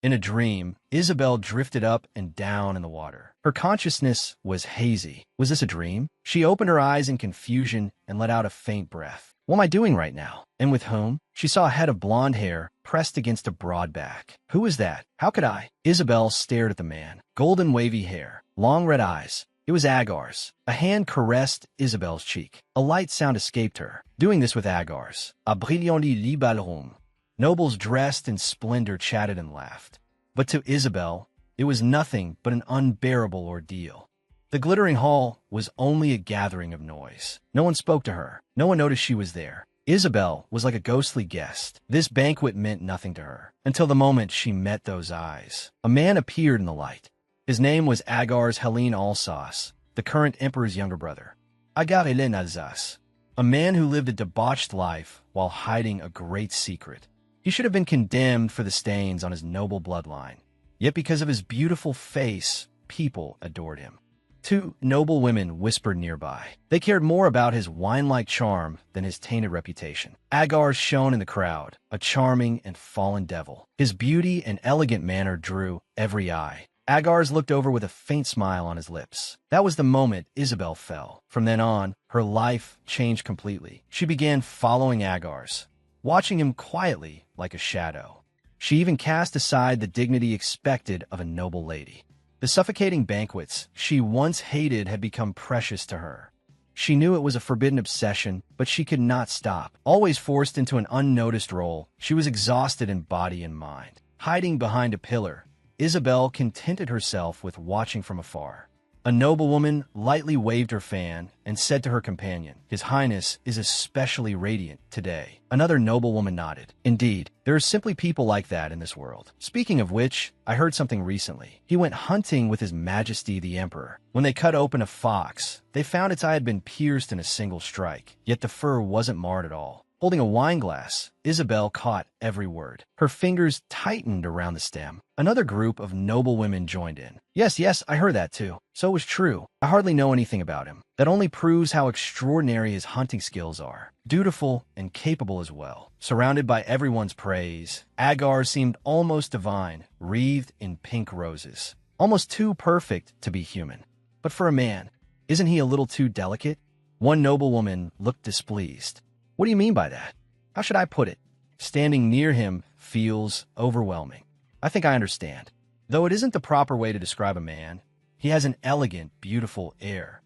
In a dream, Isabel drifted up and down in the water. Her consciousness was hazy. Was this a dream? She opened her eyes in confusion and let out a faint breath. What am I doing right now? And with whom? She saw a head of blonde hair pressed against a broad back. Who was that? How could I? Isabel stared at the man. Golden wavy hair, long red eyes. It was Agar's. A hand caressed Isabel's cheek. A light sound escaped her. Doing this with Agar's. A brillant lit ballroom. Nobles dressed in splendor chatted and laughed. But to Isabel, it was nothing but an unbearable ordeal. The glittering hall was only a gathering of noise. No one spoke to her. No one noticed she was there. Isabel was like a ghostly guest. This banquet meant nothing to her, until the moment she met those eyes. A man appeared in the light. His name was Agar's Helene Alsace, the current emperor's younger brother. Agar Hélène Alsace, a man who lived a debauched life while hiding a great secret. He should have been condemned for the stains on his noble bloodline. Yet because of his beautiful face, people adored him. Two noble women whispered nearby. They cared more about his wine-like charm than his tainted reputation. Agar shone in the crowd, a charming and fallen devil. His beauty and elegant manner drew every eye. Agar's looked over with a faint smile on his lips. That was the moment Isabel fell. From then on, her life changed completely. She began following Agar's, watching him quietly like a shadow. She even cast aside the dignity expected of a noble lady. The suffocating banquets she once hated had become precious to her. She knew it was a forbidden obsession, but she could not stop. Always forced into an unnoticed role, she was exhausted in body and mind. Hiding behind a pillar, Isabel contented herself with watching from afar. A noblewoman lightly waved her fan and said to her companion, "His Highness is especially radiant today." Another noblewoman nodded. Indeed, there are simply people like that in this world. Speaking of which, I heard something recently. He went hunting with His Majesty the Emperor. When they cut open a fox, they found its eye had been pierced in a single strike, yet the fur wasn't marred at all. Holding a wine glass, Isabel caught every word. Her fingers tightened around the stem. Another group of noble women joined in. Yes, I heard that too. So it was true. I hardly know anything about him. That only proves how extraordinary his hunting skills are. Dutiful and capable as well. Surrounded by everyone's praise, Agar seemed almost divine, wreathed in pink roses. Almost too perfect to be human. But for a man, isn't he a little too delicate? One noblewoman looked displeased. What do you mean by that? How should I put it? Standing near him feels overwhelming. I think I understand. Though it isn't the proper way to describe a man, he has an elegant, beautiful air.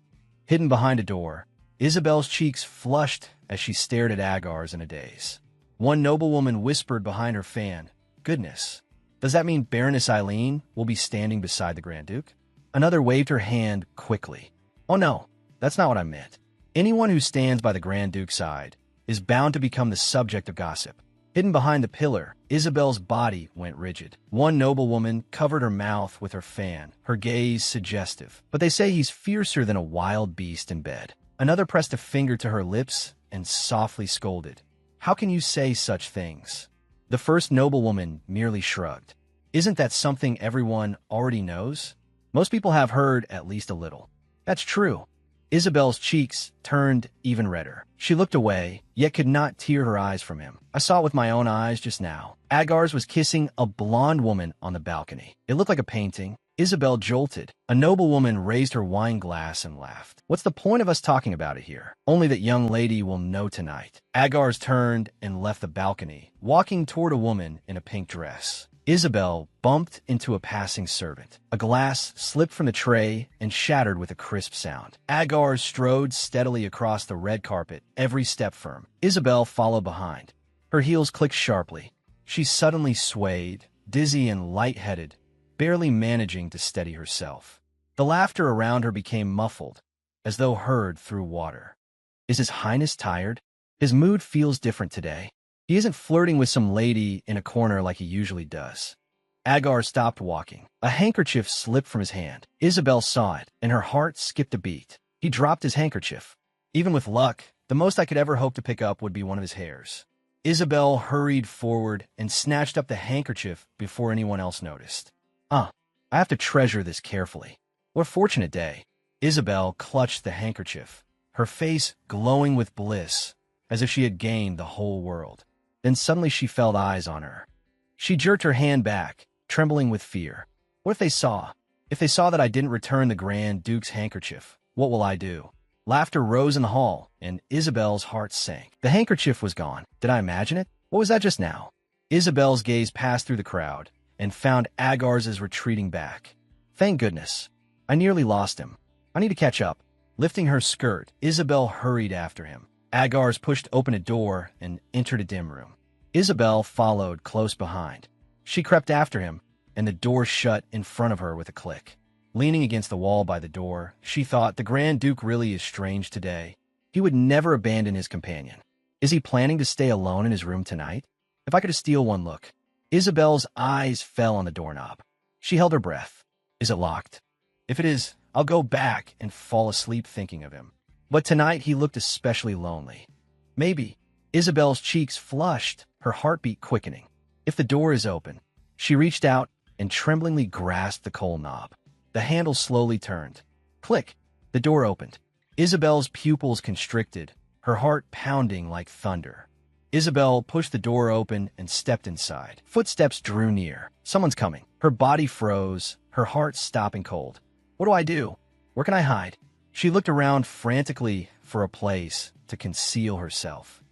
Hidden behind a door, Isabel's cheeks flushed as she stared at Agar's in a daze. One noblewoman whispered behind her fan, "Goodness, does that mean Baroness Eileen will be standing beside the Grand Duke?" Another waved her hand quickly. "Oh no, that's not what I meant. Anyone who stands by the Grand Duke's side is bound to become the subject of gossip." Hidden behind the pillar, Isabel's body went rigid. One noblewoman covered her mouth with her fan, her gaze suggestive. "But they say he's fiercer than a wild beast in bed." Another pressed a finger to her lips and softly scolded. "How can you say such things?" The first noblewoman merely shrugged. "Isn't that something everyone already knows? Most people have heard at least a little." "That's true." Isabel's cheeks turned even redder. She looked away, yet could not tear her eyes from him. "I saw it with my own eyes just now." Agar's was kissing a blonde woman on the balcony. It looked like a painting. Isabel jolted. A noblewoman raised her wine glass and laughed. "What's the point of us talking about it here? Only that young lady will know tonight." Agar's turned and left the balcony, walking toward a woman in a pink dress. Isabel bumped into a passing servant. A glass slipped from the tray and shattered with a crisp sound. Agar strode steadily across the red carpet, every step firm. Isabel followed behind. Her heels clicked sharply. She suddenly swayed, dizzy and lightheaded, barely managing to steady herself. The laughter around her became muffled, as though heard through water. Is His Highness tired? His mood feels different today. He isn't flirting with some lady in a corner like he usually does. Agar stopped walking. A handkerchief slipped from his hand. Isabel saw it, and her heart skipped a beat. He dropped his handkerchief. Even with luck, the most I could ever hope to pick up would be one of his hairs. Isabel hurried forward and snatched up the handkerchief before anyone else noticed. I have to treasure this carefully. What a fortunate day. Isabel clutched the handkerchief, her face glowing with bliss, as if she had gained the whole world. Then suddenly she felt eyes on her. She jerked her hand back, trembling with fear. What if they saw? If they saw that I didn't return the Grand Duke's handkerchief, what will I do? Laughter rose in the hall, and Isabel's heart sank. The handkerchief was gone. Did I imagine it? What was that just now? Isabel's gaze passed through the crowd and found Agar's retreating back. Thank goodness. I nearly lost him. I need to catch up. Lifting her skirt, Isabel hurried after him. Agar's pushed open a door and entered a dim room. Isabel followed close behind. She crept after him, and the door shut in front of her with a click. Leaning against the wall by the door, she thought, the Grand Duke really is strange today. He would never abandon his companion. Is he planning to stay alone in his room tonight? If I could steal one look. Isabel's eyes fell on the doorknob. She held her breath. Is it locked? If it is, I'll go back and fall asleep thinking of him. But tonight he looked especially lonely. Maybe. Isabel's cheeks flushed, her heartbeat quickening. If the door is open. She reached out and tremblingly grasped the coal knob. The handle slowly turned. Click! The door opened. Isabel's pupils constricted, her heart pounding like thunder. Isabel pushed the door open and stepped inside. Footsteps drew near. Someone's coming. Her body froze, her heart stopping cold. What do I do? Where can I hide? She looked around frantically for a place to conceal herself.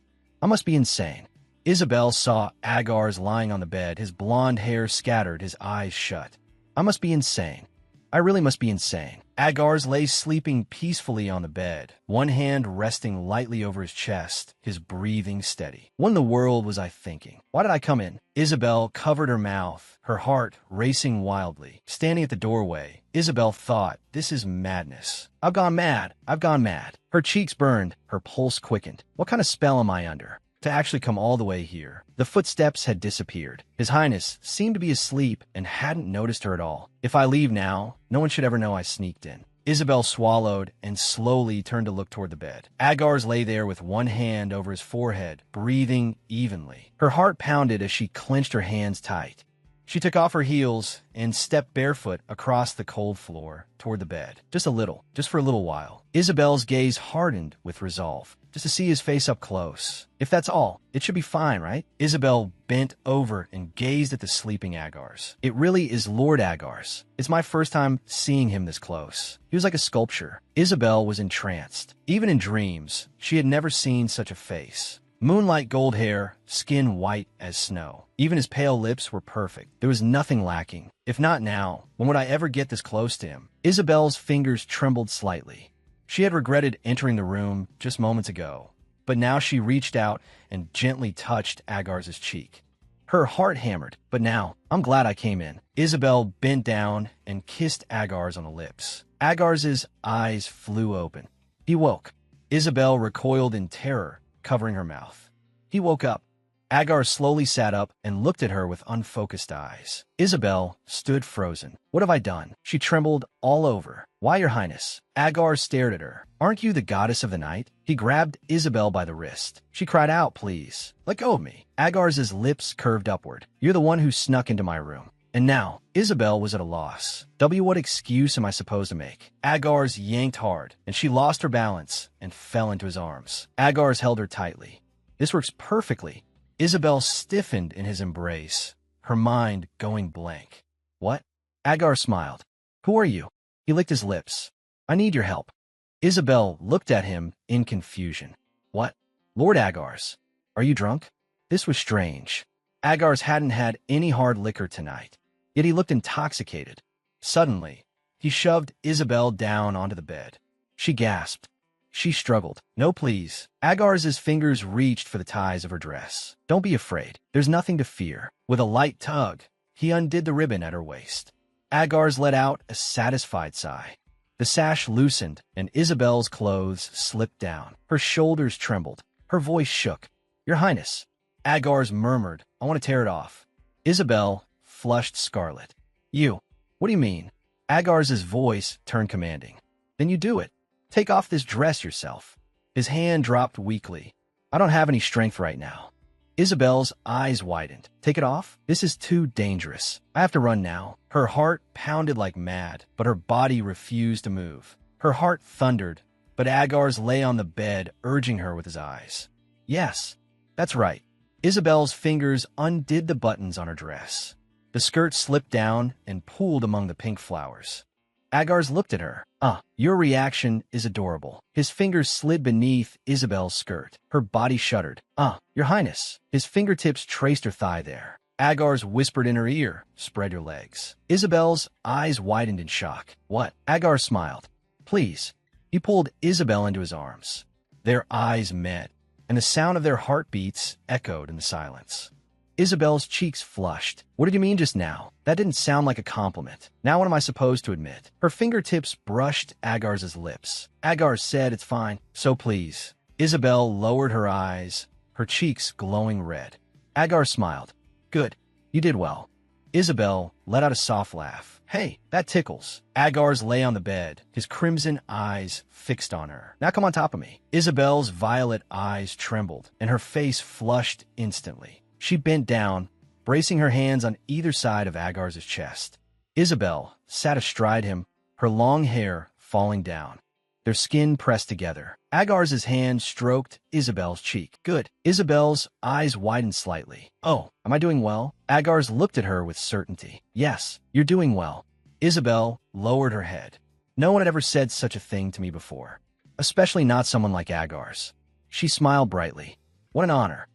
I must be insane. Isabel saw Agar's lying on the bed, his blonde hair scattered, his eyes shut. I must be insane. I really must be insane. Agar's lay sleeping peacefully on the bed, one hand resting lightly over his chest, his breathing steady. What in the world was I thinking? Why did I come in? Isabel covered her mouth, her heart racing wildly. Standing at the doorway, Isabel thought, this is madness. I've gone mad. I've gone mad. Her cheeks burned, her pulse quickened. What kind of spell am I under? To actually come all the way here. The footsteps had disappeared. His Highness seemed to be asleep and hadn't noticed her at all. If I leave now, no one should ever know I sneaked in. Isabel swallowed and slowly turned to look toward the bed. Agar's lay there with one hand over his forehead, breathing evenly. Her heart pounded as she clenched her hands tight. She took off her heels and stepped barefoot across the cold floor toward the bed. Just a little, just for a little while. Isabel's gaze hardened with resolve. Just to see his face up close. If that's all, it should be fine, right? Isabel bent over and gazed at the sleeping Agar's. It really is Lord Agar's. It's my first time seeing him this close. He was like a sculpture. Isabel was entranced. Even in dreams, she had never seen such a face. Moonlight gold hair, skin white as snow. Even his pale lips were perfect. There was nothing lacking. If not now, when would I ever get this close to him? Isabel's fingers trembled slightly. She had regretted entering the room just moments ago, but now she reached out and gently touched Agar's cheek. Her heart hammered, but now, I'm glad I came in. Isabel bent down and kissed Agar's on the lips. Agar's eyes flew open. He woke. Isabel recoiled in terror, covering her mouth. He woke up. Agar slowly sat up and looked at her with unfocused eyes. Isabel stood frozen. What have I done? She trembled all over. Why, Your Highness? Agar stared at her. Aren't you the goddess of the night? He grabbed Isabel by the wrist. She cried out, please. Let go of me. Agar's lips curved upward. You're the one who snuck into my room. And now, Isabel was at a loss. What excuse am I supposed to make? Agar's yanked hard, and she lost her balance and fell into his arms. Agar's held her tightly. This works perfectly. Isabel stiffened in his embrace, her mind going blank. What? Agar smiled. Who are you? He licked his lips. I need your help. Isabel looked at him in confusion. What? Lord Agar's. Are you drunk? This was strange. Agar's hadn't had any hard liquor tonight, yet he looked intoxicated. Suddenly, he shoved Isabel down onto the bed. She gasped. She struggled. No, please. Agar's fingers reached for the ties of her dress. Don't be afraid. There's nothing to fear. With a light tug, he undid the ribbon at her waist. Agar's let out a satisfied sigh. The sash loosened, and Isabel's clothes slipped down. Her shoulders trembled. Her voice shook. Your Highness. Agar's murmured, I want to tear it off. Isabel flushed scarlet. You. What do you mean? Agar's voice turned commanding. Then you do it. Take off this dress yourself. His hand dropped weakly. I don't have any strength right now. Isabel's eyes widened. Take it off? This is too dangerous. I have to run now. Her heart pounded like mad, but her body refused to move. Her heart thundered, but Agar's lay on the bed, urging her with his eyes. Yes, that's right. Isabel's fingers undid the buttons on her dress. The skirt slipped down and pooled among the pink flowers. Agar's looked at her. Your reaction is adorable. His fingers slid beneath Isabel's skirt. Her body shuddered. Your Highness. His fingertips traced her thigh there. Agar's whispered in her ear, spread your legs. Isabel's eyes widened in shock. What? Agar smiled. Please. He pulled Isabel into his arms. Their eyes met, and the sound of their heartbeats echoed in the silence. Isabel's cheeks flushed. What did you mean just now? That didn't sound like a compliment. Now what am I supposed to admit? Her fingertips brushed Agar's lips. Agar said, it's fine, so please. Isabel lowered her eyes, her cheeks glowing red. Agar smiled. Good, you did well. Isabel let out a soft laugh. Hey, that tickles. Agar's lay on the bed, his crimson eyes fixed on her. Now come on top of me. Isabel's violet eyes trembled, and her face flushed instantly. She bent down, bracing her hands on either side of Agar's chest. Isabel sat astride him, her long hair falling down, their skin pressed together. Agar's hand stroked Isabel's cheek. Good. Isabel's eyes widened slightly. Oh, am I doing well? Agar's looked at her with certainty. Yes, you're doing well. Isabel lowered her head. No one had ever said such a thing to me before, especially not someone like Agar's. She smiled brightly. What an honor.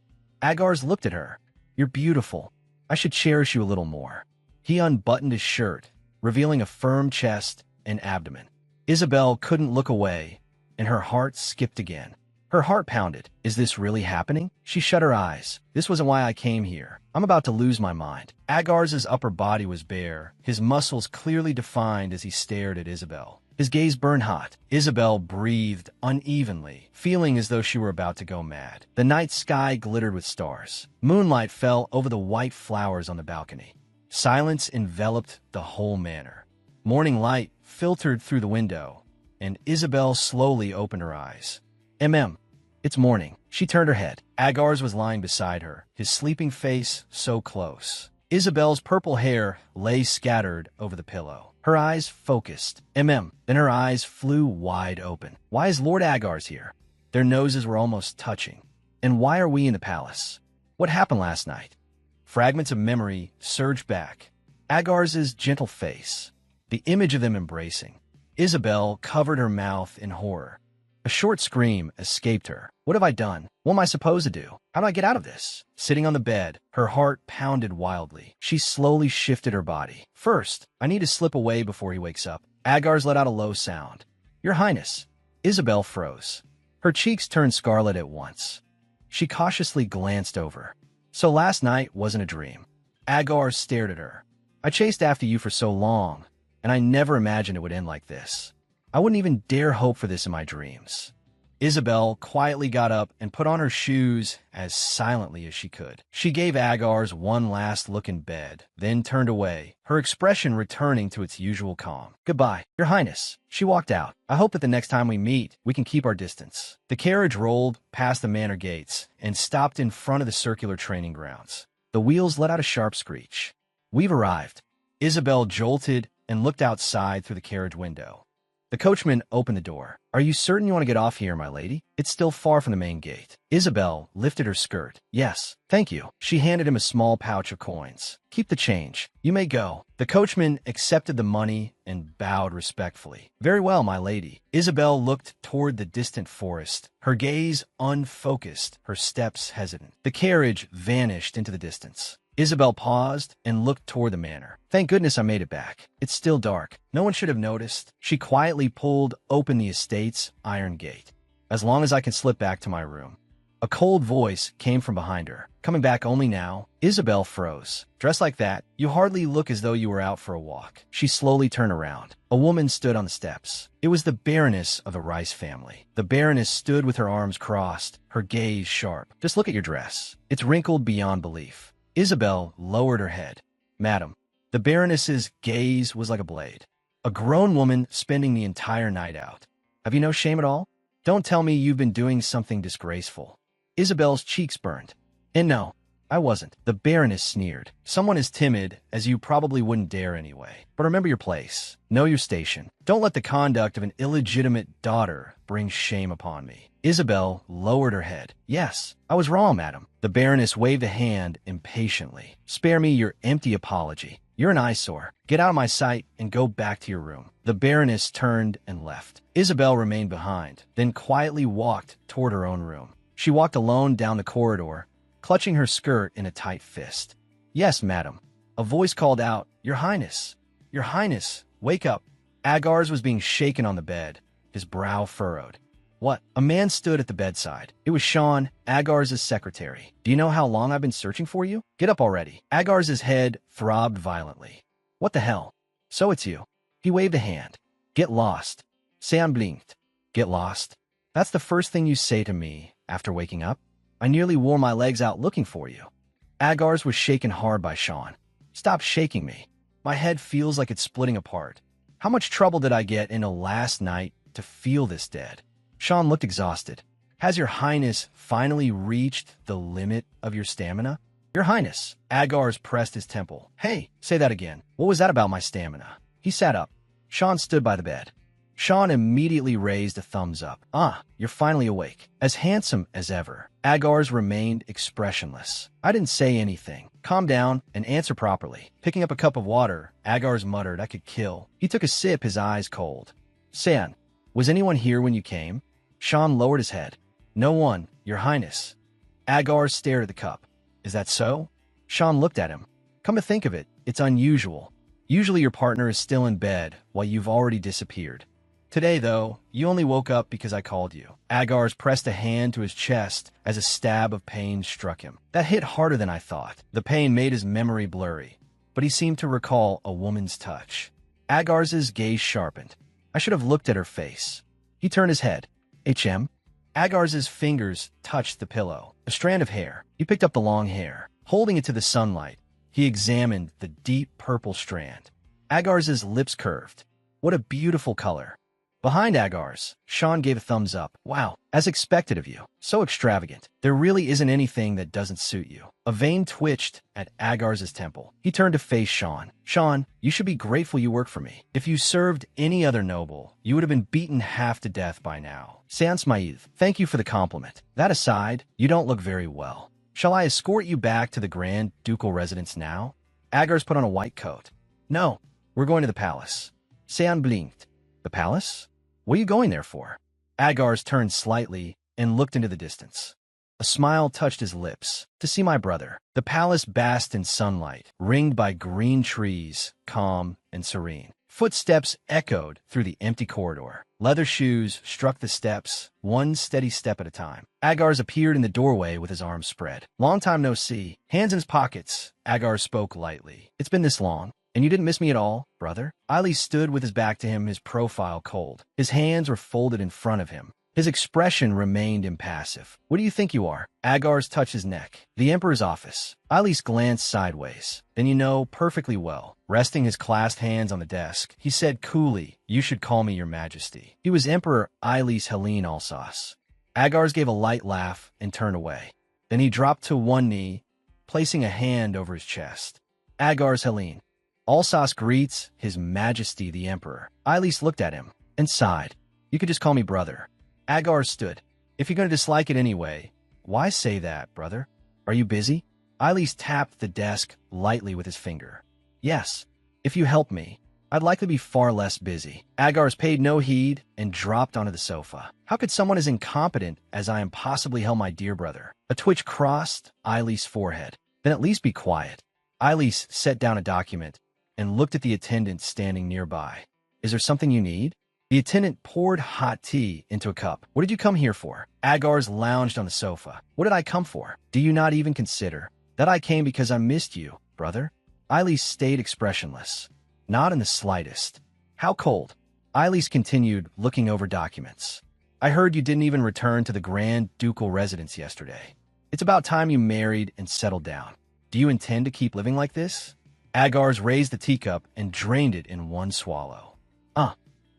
Agar's looked at her. You're beautiful. I should cherish you a little more. He unbuttoned his shirt, revealing a firm chest and abdomen. Isabel couldn't look away, and her heart skipped again. Her heart pounded. Is this really happening? She shut her eyes. This wasn't why I came here. I'm about to lose my mind. Agar's upper body was bare, his muscles clearly defined as he stared at Isabel. His gaze burned hot. Isabel breathed unevenly, feeling as though she were about to go mad. The night sky glittered with stars. Moonlight fell over the white flowers on the balcony. Silence enveloped the whole manor. Morning light filtered through the window, and Isabel slowly opened her eyes. It's morning. She turned her head. Agar's was lying beside her, his sleeping face so close. Isabel's purple hair lay scattered over the pillow. Her eyes focused. Then her eyes flew wide open. Why is Lord Agar's here? Their noses were almost touching. And why are we in the palace? What happened last night? Fragments of memory surged back. Agar's gentle face, the image of them embracing. Isabel covered her mouth in horror. A short scream escaped her. What have I done? What am I supposed to do? How do I get out of this? Sitting on the bed, her heart pounded wildly. She slowly shifted her body. First, I need to slip away before he wakes up. Agar's let out a low sound. Your Highness. Isabel froze. Her cheeks turned scarlet at once. She cautiously glanced over. So last night wasn't a dream. Agar stared at her. I chased after you for so long, and I never imagined it would end like this. I wouldn't even dare hope for this in my dreams. Isabel quietly got up and put on her shoes as silently as she could. She gave Agar's one last look in bed, then turned away, her expression returning to its usual calm. Goodbye, Your Highness. She walked out. I hope that the next time we meet, we can keep our distance. The carriage rolled past the manor gates and stopped in front of the circular training grounds. The wheels let out a sharp screech. We've arrived. Isabel jolted and looked outside through the carriage window. The coachman opened the door. Are you certain you want to get off here, my lady? It's still far from the main gate. Isabel lifted her skirt. Yes, thank you. She handed him a small pouch of coins. Keep the change. You may go. The coachman accepted the money and bowed respectfully. Very well, my lady. Isabel looked toward the distant forest, her gaze unfocused, her steps hesitant. The carriage vanished into the distance. Isabel paused and looked toward the manor. Thank goodness I made it back. It's still dark. No one should have noticed. She quietly pulled open the estate's iron gate. As long as I can slip back to my room. A cold voice came from behind her. Coming back only now? Isabel froze. Dressed like that, you hardly look as though you were out for a walk. She slowly turned around. A woman stood on the steps. It was the Baroness of the Rice family. The Baroness stood with her arms crossed, her gaze sharp. Just look at your dress. It's wrinkled beyond belief. Isabel lowered her head. Madam, the Baroness's gaze was like a blade. A grown woman spending the entire night out. Have you no shame at all? Don't tell me you've been doing something disgraceful. Isabel's cheeks burned. And no, I wasn't. The Baroness sneered. Someone as timid as you probably wouldn't dare anyway. But remember your place. Know your station. Don't let the conduct of an illegitimate daughter bring shame upon me. Isabel lowered her head. Yes, I was wrong, madam. The Baroness waved a hand impatiently. Spare me your empty apology. You're an eyesore. Get out of my sight and go back to your room. The Baroness turned and left. Isabel remained behind, then quietly walked toward her own room. She walked alone down the corridor, clutching her skirt in a tight fist. Yes, madam. A voice called out, Your Highness. Your Highness, wake up. Agars was being shaken on the bed, his brow furrowed. What? A man stood at the bedside. It was Sean, Agars' secretary. Do you know how long I've been searching for you? Get up already. Agars' head throbbed violently. What the hell? So it's you. He waved a hand. Get lost. Sam blinked. Get lost. That's the first thing you say to me after waking up? I nearly wore my legs out looking for you. Agars was shaken hard by Sean. Stop shaking me. My head feels like it's splitting apart. How much trouble did I get into last night to feel this dead? Sean looked exhausted. Has your Highness finally reached the limit of your stamina? Your Highness. Agars pressed his temple. Hey, say that again. What was that about my stamina? He sat up. Sean stood by the bed. Sean immediately raised a thumbs up. Ah, you're finally awake. As handsome as ever. Agars remained expressionless. I didn't say anything. Calm down and answer properly. Picking up a cup of water, Agars muttered, I could kill. He took a sip, his eyes cold. San, was anyone here when you came? Sean lowered his head. No one, your Highness. Agars stared at the cup. Is that so? Sean looked at him. Come to think of it, it's unusual. Usually your partner is still in bed while you've already disappeared. Today, though, you only woke up because I called you. Agars pressed a hand to his chest as a stab of pain struck him. That hit harder than I thought. The pain made his memory blurry, but he seemed to recall a woman's touch. Agars' gaze sharpened. I should have looked at her face. He turned his head. HM? Agars' fingers touched the pillow. A strand of hair. He picked up the long hair. Holding it to the sunlight, he examined the deep purple strand. Agars' lips curved. What a beautiful color. Behind Agars, Sean gave a thumbs up. Wow, as expected of you. So extravagant. There really isn't anything that doesn't suit you. A vein twitched at Agars' temple. He turned to face Sean. Sean, you should be grateful you work for me. If you served any other noble, you would have been beaten half to death by now. Sans Maïv, thank you for the compliment. That aside, you don't look very well. Shall I escort you back to the Grand Ducal residence now? Agars put on a white coat. No, we're going to the palace. Sean blinked. The palace? What are you going there for? Agars turned slightly and looked into the distance. A smile touched his lips. To see my brother. The palace basked in sunlight, ringed by green trees, calm and serene. Footsteps echoed through the empty corridor. Leather shoes struck the steps, one steady step at a time. Agars appeared in the doorway with his arms spread. Long time no see. Hands in his pockets. Agars spoke lightly. It's been this long. And you didn't miss me at all, brother? Ali stood with his back to him, his profile cold. His hands were folded in front of him. His expression remained impassive. What do you think you are? Agars touched his neck. The Emperor's office. Alice glanced sideways. Then you know perfectly well. Resting his clasped hands on the desk, he said coolly, You should call me your majesty. He was Emperor Eilis Helene Alsace. Agars gave a light laugh and turned away. Then he dropped to one knee, placing a hand over his chest. Agars Helene. Alsace greets His Majesty the Emperor. Eilis looked at him and sighed. You could just call me brother. Agars stood. If you're going to dislike it anyway, why say that, brother? Are you busy? Eilis tapped the desk lightly with his finger. Yes, if you help me, I'd likely be far less busy. Agars paid no heed and dropped onto the sofa. How could someone as incompetent as I am possibly help my dear brother? A twitch crossed Eilis' forehead. Then at least be quiet. Eilis set down a document and looked at the attendant standing nearby. Is there something you need? The attendant poured hot tea into a cup. What did you come here for? Agars lounged on the sofa. What did I come for? Do you not even consider that I came because I missed you, brother? Eilis stayed expressionless. Not in the slightest. How cold? Eilis continued, looking over documents. I heard you didn't even return to the Grand Ducal residence yesterday. It's about time you married and settled down. Do you intend to keep living like this? Agars raised the teacup and drained it in one swallow.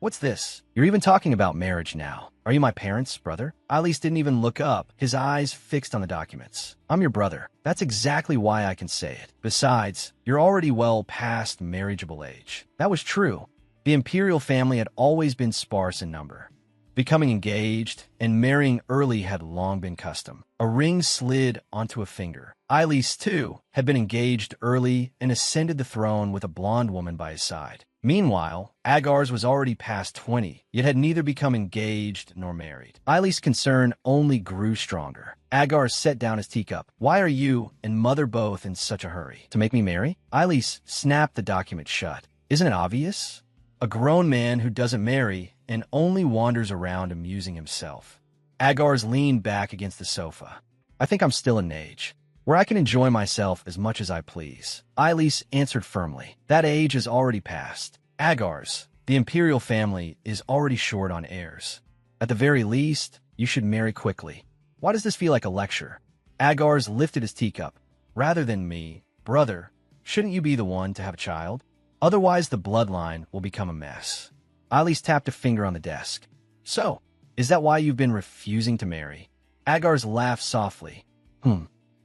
What's this? You're even talking about marriage now. Are you my parents, brother? Eilis didn't even look up, his eyes fixed on the documents. I'm your brother. That's exactly why I can say it. Besides, you're already well past marriageable age. That was true. The imperial family had always been sparse in number. Becoming engaged and marrying early had long been custom. A ring slid onto a finger. Eilis, too, had been engaged early and ascended the throne with a blonde woman by his side. Meanwhile, Agar's was already past 20, yet had neither become engaged nor married. Eilis' concern only grew stronger. Agar set down his teacup. Why are you and mother both in such a hurry? To make me marry? Eilis snapped the document shut. Isn't it obvious? A grown man who doesn't marry and only wanders around amusing himself. Agar's leaned back against the sofa. I think I'm still in age where I can enjoy myself as much as I please. Eilis answered firmly. That age is already past. Agar's, the imperial family, is already short on heirs. At the very least, you should marry quickly. Why does this feel like a lecture? Agar's lifted his teacup. Rather than me, brother, shouldn't you be the one to have a child? Otherwise, the bloodline will become a mess. Eilis tapped a finger on the desk. So, is that why you've been refusing to marry? Agar's laughed softly.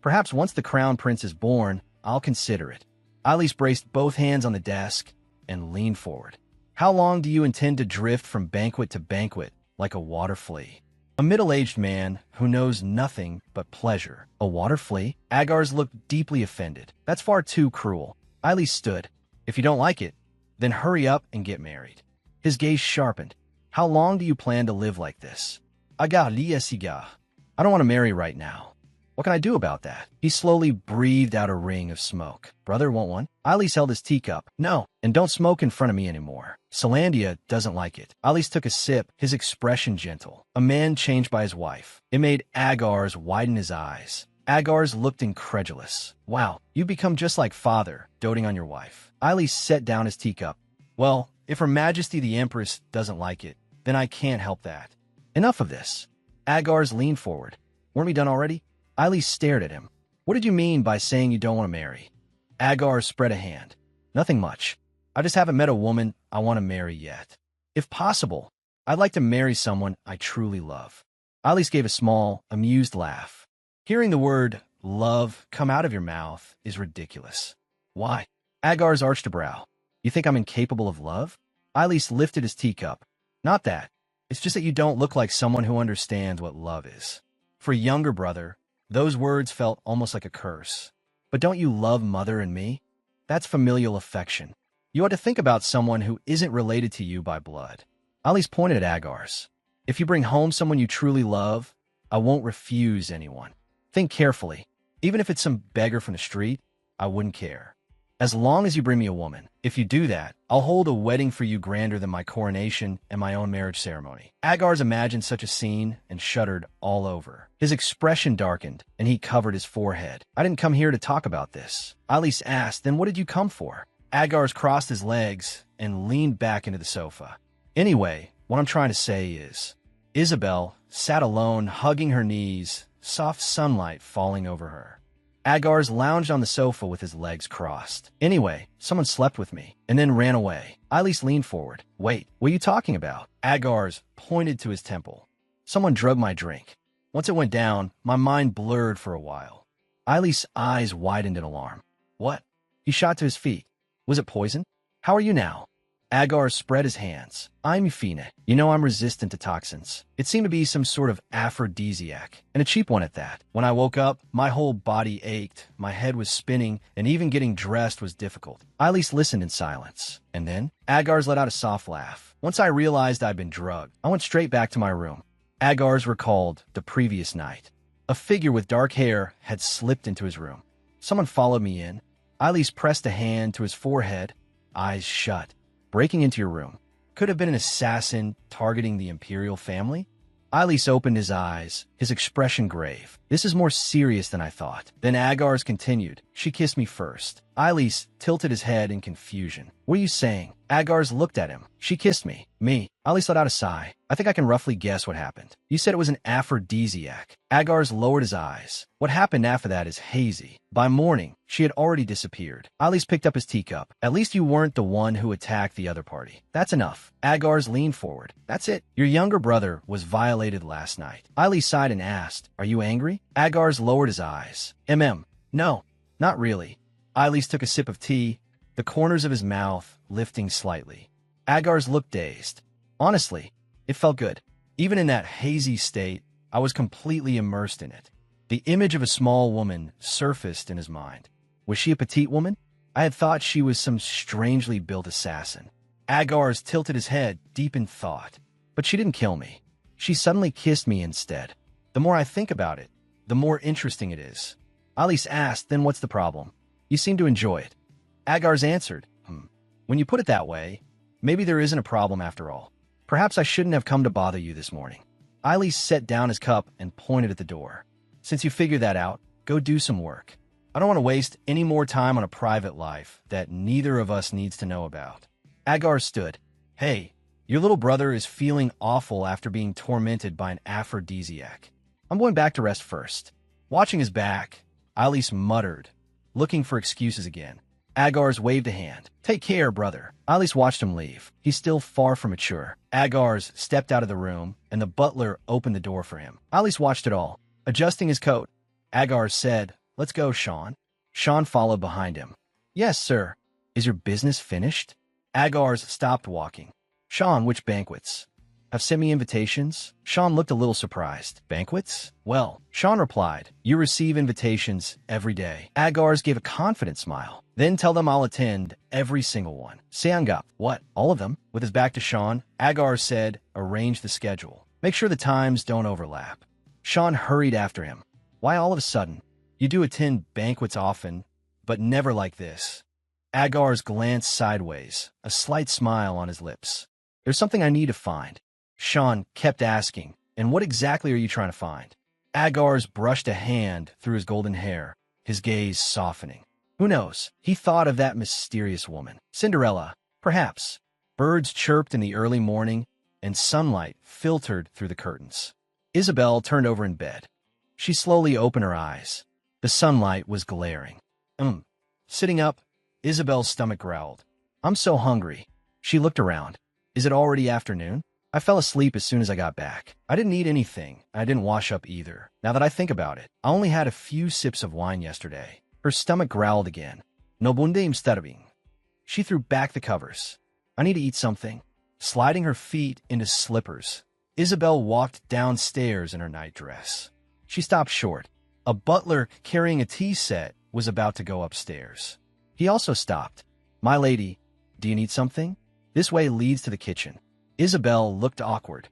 Perhaps once the crown prince is born, I'll consider it. Eilis braced both hands on the desk and leaned forward. How long do you intend to drift from banquet to banquet like a water flea? A middle-aged man who knows nothing but pleasure. A water flea? Agar's looked deeply offended. That's far too cruel. Eilis stood. If you don't like it, then hurry up and get married. His gaze sharpened. How long do you plan to live like this? I don't want to marry right now. What can I do about that? He slowly breathed out a ring of smoke. Brother, want one? Eilis held his teacup. No, and don't smoke in front of me anymore. Salandia doesn't like it. Eilis took a sip, his expression gentle. A man changed by his wife. It made Agar's widen his eyes. Agar's looked incredulous. Wow, you've become just like father, doting on your wife. Eilis set down his teacup. Well, if Her Majesty the Empress doesn't like it, then I can't help that. Enough of this. Agar's leaned forward. Weren't we done already? Eilis stared at him. What did you mean by saying you don't want to marry? Agar spread a hand. Nothing much. I just haven't met a woman I want to marry yet. If possible, I'd like to marry someone I truly love. Eilis gave a small, amused laugh. Hearing the word love come out of your mouth is ridiculous. Why? Agar's arched a brow. You think I'm incapable of love? Eilis lifted his teacup. Not that. It's just that you don't look like someone who understands what love is. For a younger brother, those words felt almost like a curse. But don't you love mother and me? That's familial affection. You ought to think about someone who isn't related to you by blood. Eilis pointed at Agar's. If you bring home someone you truly love, I won't refuse anyone. Think carefully. Even if it's some beggar from the street, I wouldn't care. As long as you bring me a woman. If you do that, I'll hold a wedding for you grander than my coronation and my own marriage ceremony. Agar's imagined such a scene and shuddered all over. His expression darkened, and he covered his forehead. I didn't come here to talk about this. Eilis asked, then what did you come for? Agar's crossed his legs and leaned back into the sofa. Anyway, what I'm trying to say is, Isabel sat alone, hugging her knees, soft sunlight falling over her. Agar's lounged on the sofa with his legs crossed. Anyway, someone slept with me and then ran away. Eilis leaned forward. Wait, what are you talking about? Agar's pointed to his temple. Someone drugged my drink. Once it went down, my mind blurred for a while. Eilis' eyes widened in alarm. What? He shot to his feet. Was it poison? How are you now? Agar spread his hands. I'm Fine. You know I'm resistant to toxins. It seemed to be some sort of aphrodisiac, and a cheap one at that. When I woke up, my whole body ached, my head was spinning, and even getting dressed was difficult. Eilis listened in silence. And then, Agar's let out a soft laugh. Once I realized I'd been drugged, I went straight back to my room. Agar's recalled the previous night. A figure with dark hair had slipped into his room. Someone followed me in. Eilis pressed a hand to his forehead, eyes shut. Breaking into your room. Could have been an assassin targeting the imperial family? Eilis opened his eyes, his expression grave. This is more serious than I thought. Then Agar's continued. She kissed me first. Eilis tilted his head in confusion. What are you saying? Agars looked at him. She kissed me. Me. Eilis let out a sigh. I think I can roughly guess what happened. You said it was an aphrodisiac. Agars lowered his eyes. What happened after that is hazy. By morning, she had already disappeared. Eilis picked up his teacup. At least you weren't the one who attacked the other party. That's enough. Agars leaned forward. That's it. Your younger brother was violated last night. Eilis sighed and asked, Are you angry? Agars lowered his eyes. No. Not really. Eilis took a sip of tea, the corners of his mouth lifting slightly. Agars looked dazed. Honestly, it felt good. Even in that hazy state, I was completely immersed in it. The image of a small woman surfaced in his mind. Was she a petite woman? I had thought she was some strangely built assassin. Agars tilted his head, deep in thought. But she didn't kill me. She suddenly kissed me instead. The more I think about it, the more interesting it is. Eilis asked, then what's the problem? You seem to enjoy it. Agars answered, When you put it that way, maybe there isn't a problem after all. Perhaps I shouldn't have come to bother you this morning. Eilis set down his cup and pointed at the door. Since you figured that out, go do some work. I don't want to waste any more time on a private life that neither of us needs to know about. Agars stood. Hey, your little brother is feeling awful after being tormented by an aphrodisiac. I'm going back to rest first. Watching his back, Eilis muttered, looking for excuses again. Agars waved a hand. Take care, brother. Eilis watched him leave. He's still far from mature. Agars stepped out of the room, and the butler opened the door for him. Eilis watched it all, adjusting his coat. Agars said, Let's go, Sean. Sean followed behind him. Yes, sir. Is your business finished? Agars stopped walking. Sean, which banquets? Have sent me invitations? Sean looked a little surprised. Banquets? Well, Sean replied, You receive invitations every day. Agars gave a confident smile. Then tell them I'll attend every single one. Seangap. What? All of them? With his back to Sean, Agars said, Arrange the schedule. Make sure the times don't overlap. Sean hurried after him. Why all of a sudden? You do attend banquets often, but never like this. Agars glanced sideways, a slight smile on his lips. There's something I need to find. Sean kept asking, And what exactly are you trying to find? Agars brushed a hand through his golden hair, his gaze softening. Who knows? He thought of that mysterious woman. Cinderella, perhaps. Birds chirped in the early morning, and sunlight filtered through the curtains. Isabel turned over in bed. She slowly opened her eyes. The sunlight was glaring. Sitting up, Isabel's stomach growled. I'm so hungry. She looked around. Is it already afternoon? I fell asleep as soon as I got back. I didn't eat anything. I didn't wash up either. Now that I think about it, I only had a few sips of wine yesterday. Her stomach growled again. No bunde im starving. She threw back the covers. I need to eat something. Sliding her feet into slippers, Isabel walked downstairs in her nightdress. She stopped short. A butler carrying a tea set was about to go upstairs. He also stopped. My lady, do you need something? This way leads to the kitchen. Isabel looked awkward.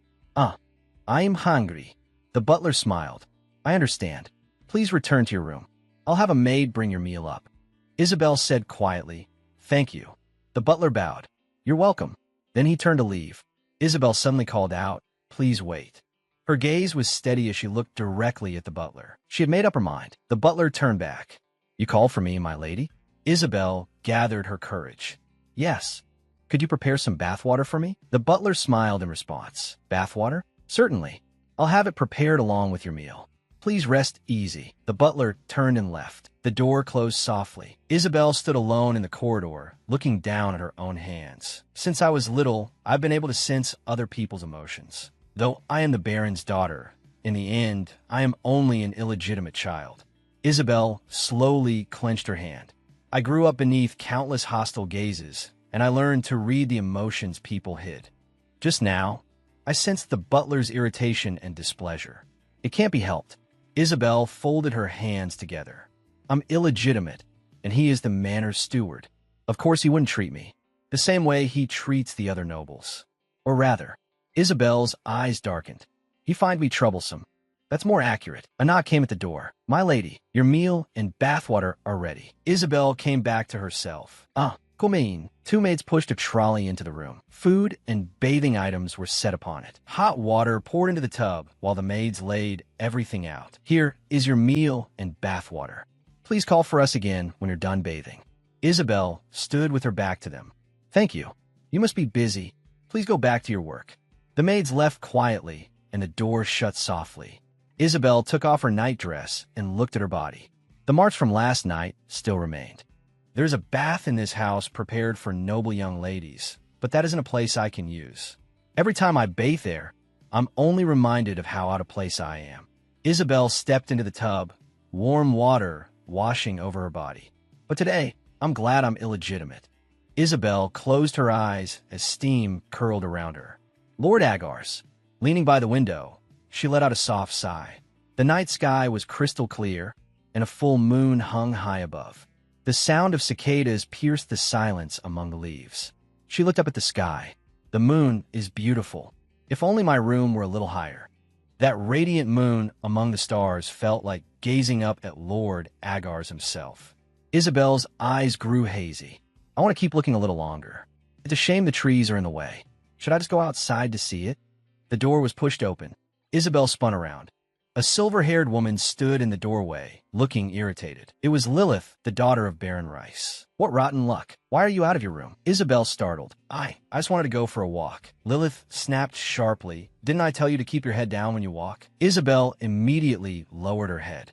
I am hungry. The butler smiled. I understand. Please return to your room. I'll have a maid bring your meal up. Isabel said quietly, Thank you. The butler bowed. You're welcome. Then he turned to leave. Isabel suddenly called out, Please wait. Her gaze was steady as she looked directly at the butler. She had made up her mind. The butler turned back. You called for me, my lady? Isabel gathered her courage. Yes. Could you prepare some bathwater for me? The butler smiled in response. Bathwater? Certainly. I'll have it prepared along with your meal. Please rest easy. The butler turned and left. The door closed softly. Isabel stood alone in the corridor, looking down at her own hands. Since I was little, I've been able to sense other people's emotions. Though I am the Baron's daughter, in the end, I am only an illegitimate child. Isabel slowly clenched her hand. I grew up beneath countless hostile gazes, and I learned to read the emotions people hid. Just now, I sensed the butler's irritation and displeasure. It can't be helped. Isabel folded her hands together. I'm illegitimate, and he is the manor's steward. Of course he wouldn't treat me the same way he treats the other nobles. Or rather, Isabel's eyes darkened. He find me troublesome. That's more accurate. A knock came at the door. My lady, your meal and bathwater are ready. Isabel came back to herself. Comin. Two maids pushed a trolley into the room. Food and bathing items were set upon it. Hot water poured into the tub while the maids laid everything out. Here is your meal and bathwater. Please call for us again when you're done bathing. Isabel stood with her back to them. Thank you. You must be busy. Please go back to your work. The maids left quietly, and the door shut softly. Isabel took off her nightdress and looked at her body. The marks from last night still remained. There's a bath in this house prepared for noble young ladies, but that isn't a place I can use. Every time I bathe there, I'm only reminded of how out of place I am. Isabel stepped into the tub, warm water washing over her body. But today, I'm glad I'm illegitimate. Isabel closed her eyes as steam curled around her. Lord Agar's. Leaning by the window, she let out a soft sigh. The night sky was crystal clear, and a full moon hung high above. The sound of cicadas pierced the silence among the leaves. She looked up at the sky. The moon is beautiful. If only my room were a little higher. That radiant moon among the stars felt like gazing up at Lord Agar's himself. Isabel's eyes grew hazy. I want to keep looking a little longer. It's a shame the trees are in the way. Should I just go outside to see it? The door was pushed open. Isabel spun around. A silver-haired woman stood in the doorway, looking irritated. It was Lilith, the daughter of Baron Rice. What rotten luck. Why are you out of your room? Isabel startled. I just wanted to go for a walk. Lilith snapped sharply. Didn't I tell you to keep your head down when you walk? Isabel immediately lowered her head.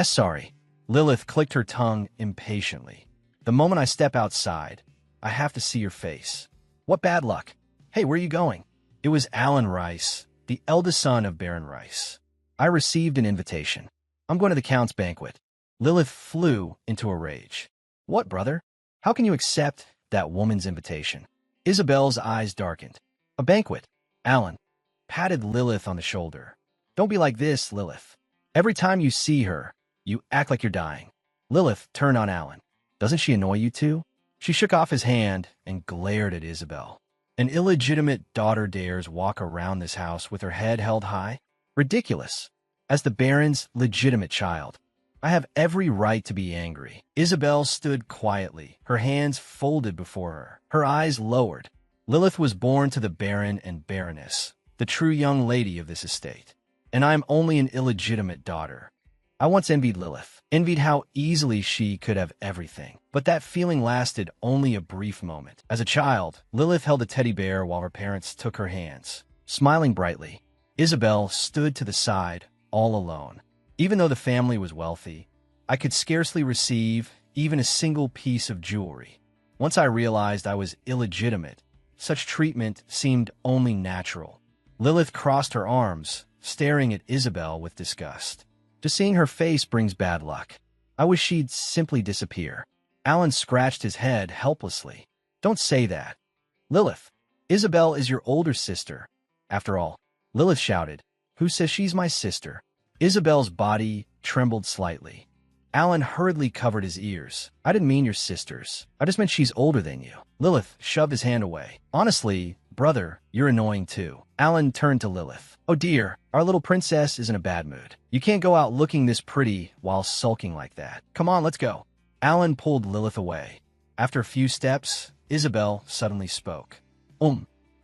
Sorry. Lilith clicked her tongue impatiently. The moment I step outside, I have to see your face. What bad luck. Hey, where are you going? It was Alan Rice, the eldest son of Baron Rice. I received an invitation. I'm going to the Count's banquet. Lilith flew into a rage. What, brother? How can you accept that woman's invitation? Isabel's eyes darkened. A banquet. Alan patted Lilith on the shoulder. Don't be like this, Lilith. Every time you see her, you act like you're dying. Lilith turned on Alan. Doesn't she annoy you too? She shook off his hand and glared at Isabel. An illegitimate daughter dares walk around this house with her head held high? Ridiculous. As the Baron's legitimate child, I have every right to be angry. Isabel stood quietly, her hands folded before her, her eyes lowered. Lilith was born to the Baron and Baroness, the true young lady of this estate, and I am only an illegitimate daughter. I once envied Lilith, envied how easily she could have everything. But that feeling lasted only a brief moment. As a child, Lilith held a teddy bear while her parents took her hands. Smiling brightly, Isabel stood to the side, all alone. Even though the family was wealthy, I could scarcely receive even a single piece of jewelry. Once I realized I was illegitimate, such treatment seemed only natural. Lilith crossed her arms, staring at Isabel with disgust. Just seeing her face brings bad luck. I wish she'd simply disappear. Alan scratched his head helplessly. Don't say that. Lilith, Isabel is your older sister. After all, Lilith shouted. Who says she's my sister? Isabel's body trembled slightly. Alan hurriedly covered his ears. I didn't mean your sisters. I just meant she's older than you. Lilith shoved his hand away. Honestly, brother, you're annoying too. Alan turned to Lilith. Oh dear, our little princess is in a bad mood. You can't go out looking this pretty while sulking like that. Come on, let's go. Alan pulled Lilith away. After a few steps, Isabel suddenly spoke.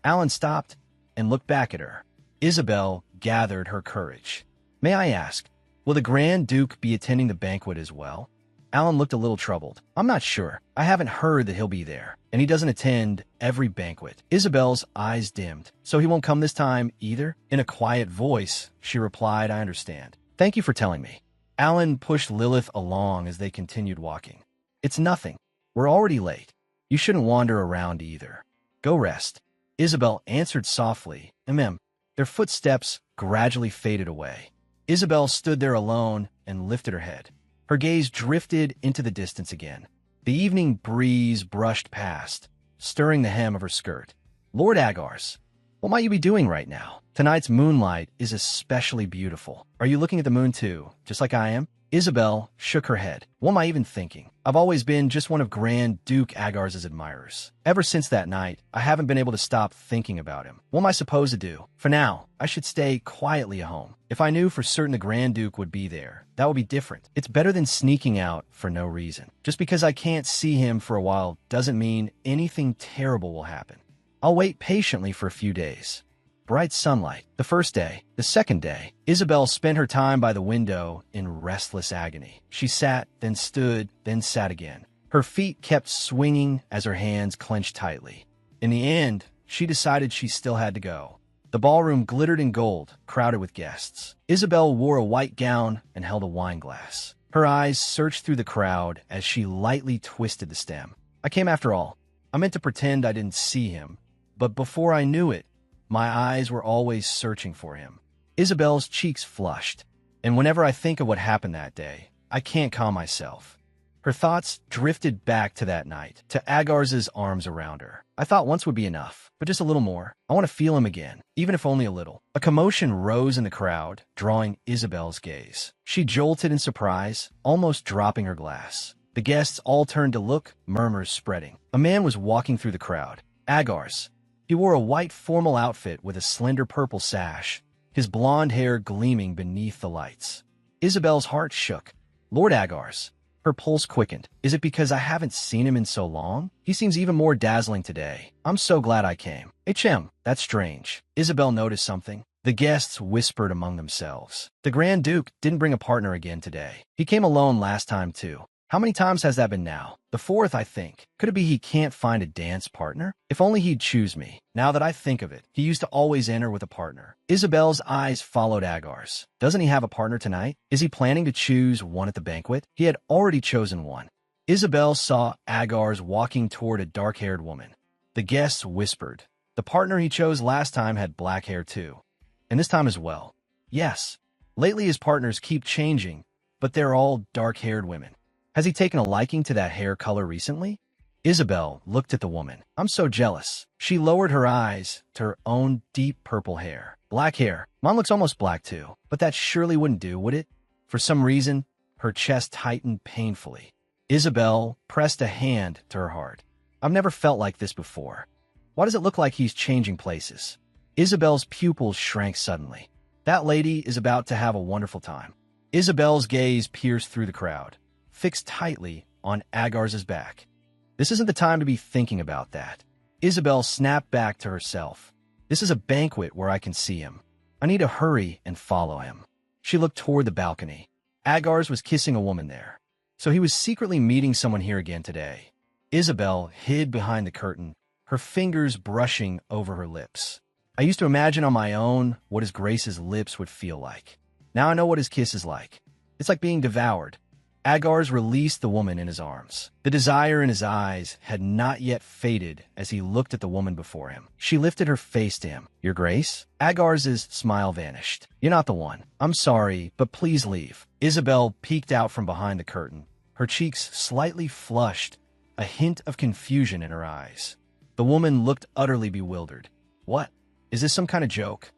Alan stopped and looked back at her. Isabel gathered her courage. May I ask, will the Grand Duke be attending the banquet as well? Alan looked a little troubled. I'm not sure. I haven't heard that he'll be there, and he doesn't attend every banquet. Isabel's eyes dimmed. So he won't come this time either? In a quiet voice, she replied, I understand. Thank you for telling me. Alan pushed Lilith along as they continued walking. It's nothing. We're already late. You shouldn't wander around either. Go rest. Isabel answered softly. Their footsteps gradually faded away. Isabel stood there alone and lifted her head. Her gaze drifted into the distance again. The evening breeze brushed past, stirring the hem of her skirt. Lord Agar's, what might you be doing right now? Tonight's moonlight is especially beautiful. Are you looking at the moon too, just like I am? Isabel shook her head. What am I even thinking? I've always been just one of Grand Duke Agar's admirers. Ever since that night, I haven't been able to stop thinking about him. What am I supposed to do? For now, I should stay quietly at home. If I knew for certain the Grand Duke would be there, that would be different. It's better than sneaking out for no reason. Just because I can't see him for a while doesn't mean anything terrible will happen. I'll wait patiently for a few days. bright sunlight. The first day, the second day, Isabel spent her time by the window in restless agony. She sat, then stood, then sat again. Her feet kept swinging as her hands clenched tightly. In the end, she decided she still had to go. The ballroom glittered in gold, crowded with guests. Isabel wore a white gown and held a wine glass. Her eyes searched through the crowd as she lightly twisted the stem. I came after all. I meant to pretend I didn't see him, but before I knew it, my eyes were always searching for him. Isabel's cheeks flushed, and whenever I think of what happened that day, I can't calm myself. Her thoughts drifted back to that night, to Agarz's arms around her. I thought once would be enough, but just a little more. I want to feel him again, even if only a little. A commotion rose in the crowd, drawing Isabel's gaze. She jolted in surprise, almost dropping her glass. The guests all turned to look, murmurs spreading. A man was walking through the crowd. Agarz. He wore a white formal outfit with a slender purple sash, his blonde hair gleaming beneath the lights. Isabel's heart shook. Lord Agarz. Her pulse quickened. Is it because I haven't seen him in so long? He seems even more dazzling today. I'm so glad I came. HM, that's strange. Isabel noticed something. The guests whispered among themselves. The Grand Duke didn't bring a partner again today. He came alone last time too. How many times has that been now? The fourth, I think. Could it be he can't find a dance partner? If only he'd choose me. Now that I think of it, he used to always enter with a partner. Isabel's eyes followed Agar's. Doesn't he have a partner tonight? Is he planning to choose one at the banquet? He had already chosen one. Isabel saw Agar's walking toward a dark-haired woman. The guests whispered. The partner he chose last time had black hair too. And this time as well. Yes. Lately his partners keep changing, but they're all dark-haired women. Has he taken a liking to that hair color recently? Isabel looked at the woman. I'm so jealous. She lowered her eyes to her own deep purple hair. Black hair. Mine looks almost black too. But that surely wouldn't do, would it? For some reason, her chest tightened painfully. Isabel pressed a hand to her heart. I've never felt like this before. Why does it look like he's changing places? Isabel's pupils shrank suddenly. That lady is about to have a wonderful time. Isabel's gaze pierced through the crowd, fixed tightly on Agarz's back. This isn't the time to be thinking about that. Isabel snapped back to herself. This is a banquet where I can see him. I need to hurry and follow him. She looked toward the balcony. Agarz was kissing a woman there. So he was secretly meeting someone here again today. Isabel hid behind the curtain, her fingers brushing over her lips. I used to imagine on my own what his Grace's lips would feel like. Now I know what his kiss is like. It's like being devoured. Agarz released the woman in his arms. The desire in his eyes had not yet faded as he looked at the woman before him. She lifted her face to him. Your Grace? Agarz's smile vanished. You're not the one. I'm sorry, but please leave. Isabel peeked out from behind the curtain, her cheeks slightly flushed, a hint of confusion in her eyes. The woman looked utterly bewildered. What? Is this some kind of joke?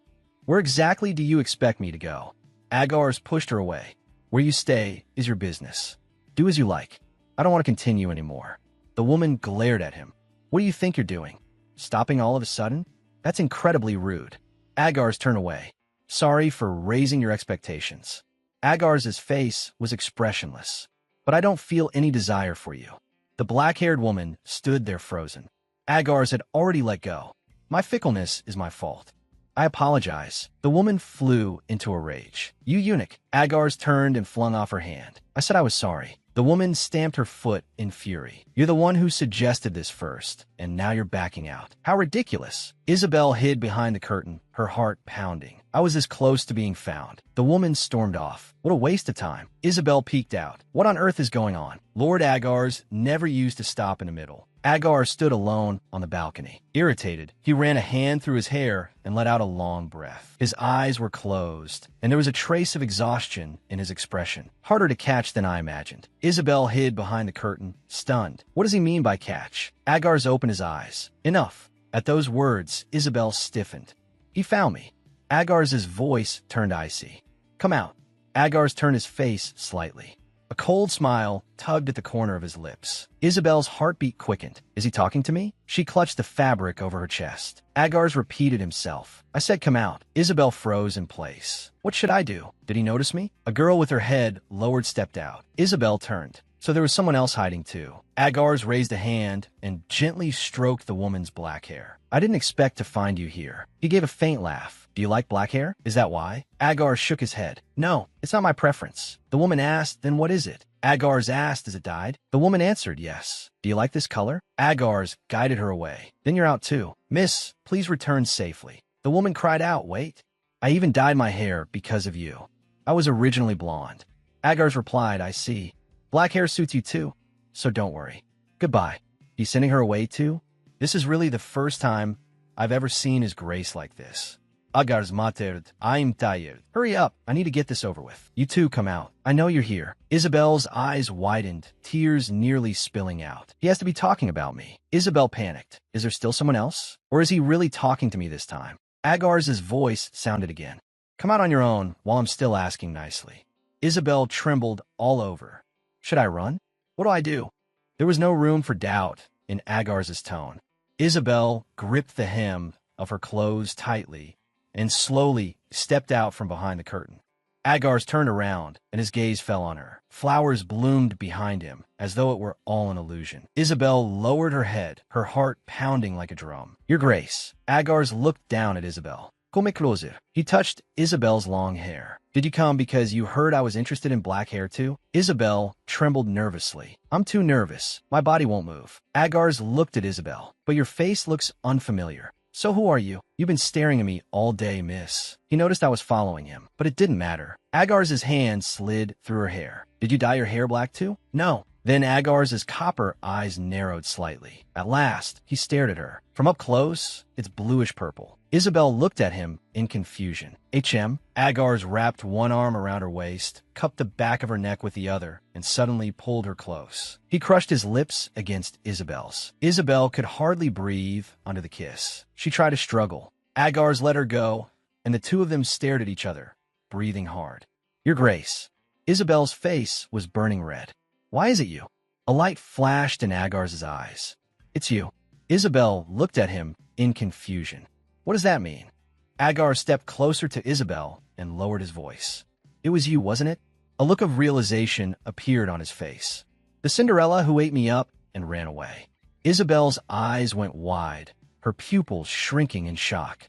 Where exactly do you expect me to go? Agarz pushed her away. Where you stay is your business. Do as you like. I don't want to continue anymore. The woman glared at him. What do you think you're doing? Stopping all of a sudden? That's incredibly rude. Agarz turned away. Sorry for raising your expectations. Agarz's face was expressionless. But I don't feel any desire for you. The black-haired woman stood there frozen. Agarz had already let go. My fickleness is my fault. I apologize. The woman flew into a rage. You eunuch. Agarz turned and flung off her hand. I said I was sorry. The woman stamped her foot in fury. You're the one who suggested this first, and now you're backing out. How ridiculous. Isabel hid behind the curtain, her heart pounding. I was this close to being found. The woman stormed off. What a waste of time. Isabel peeked out. What on earth is going on? Lord Agarz never used to stop in the middle. Agarz stood alone on the balcony. Irritated, he ran a hand through his hair and let out a long breath. His eyes were closed, and there was a trace of exhaustion in his expression. Harder to catch than I imagined. Isabel hid behind the curtain, stunned. What does he mean by catch? Agarz opened his eyes. Enough. At those words, Isabel stiffened. He found me. Agarz's voice turned icy. Come out. Agarz turned his face slightly. A cold smile tugged at the corner of his lips. Isabel's heartbeat quickened. Is he talking to me? She clutched the fabric over her chest. Agarz repeated himself. I said come out. Isabel froze in place. What should I do? Did he notice me? A girl with her head lowered stepped out. Isabel turned. So there was someone else hiding too. Agar's raised a hand and gently stroked the woman's black hair. I didn't expect to find you here. He gave a faint laugh. Do you like black hair? Is that why? Agar shook his head. No, it's not my preference. The woman asked, then what is it? Agar's asked as it died. The woman answered, yes. Do you like this color? Agar's guided her away. Then you're out too. Miss, please return safely. The woman cried out, wait. I even dyed my hair because of you. I was originally blonde. Agar's replied, I see. Black hair suits you too, so don't worry. Goodbye. He's sending her away too? This is really the first time I've ever seen his grace like this. Agar's mattered. I'm tired. Hurry up. I need to get this over with. You two come out. I know you're here. Isabel's eyes widened, tears nearly spilling out. He has to be talking about me. Isabel panicked. Is there still someone else? Or is he really talking to me this time? Agar's voice sounded again. Come out on your own while I'm still asking nicely. Isabel trembled all over. Should I run? What do I do? There was no room for doubt in Agar's tone. Isabel gripped the hem of her clothes tightly and slowly stepped out from behind the curtain. Agar's turned around, and his gaze fell on her. Flowers bloomed behind him, as though it were all an illusion. Isabel lowered her head, her heart pounding like a drum. Your Grace. Agar's looked down at Isabel. Come closer. He touched Isabel's long hair. Did you come because you heard I was interested in black hair too? Isabel trembled nervously. I'm too nervous. My body won't move. Agar's looked at Isabel. But your face looks unfamiliar. So who are you? You've been staring at me all day, miss. He noticed I was following him, but it didn't matter. Agar's hand slid through her hair. Did you dye your hair black too? No. Then Agar's copper eyes narrowed slightly. At last, he stared at her. From up close, it's bluish purple. Isabel looked at him in confusion. Agar's wrapped one arm around her waist, cupped the back of her neck with the other, and suddenly pulled her close. He crushed his lips against Isabel's. Isabel could hardly breathe under the kiss. She tried to struggle. Agar's let her go, and the two of them stared at each other, breathing hard. Your Grace. Isabel's face was burning red. Why is it you? A light flashed in Agar's eyes. It's you. Isabel looked at him in confusion. What does that mean? Agar stepped closer to Isabel and lowered his voice. It was you, wasn't it? A look of realization appeared on his face. The Cinderella who ate me up and ran away. Isabel's eyes went wide, her pupils shrinking in shock.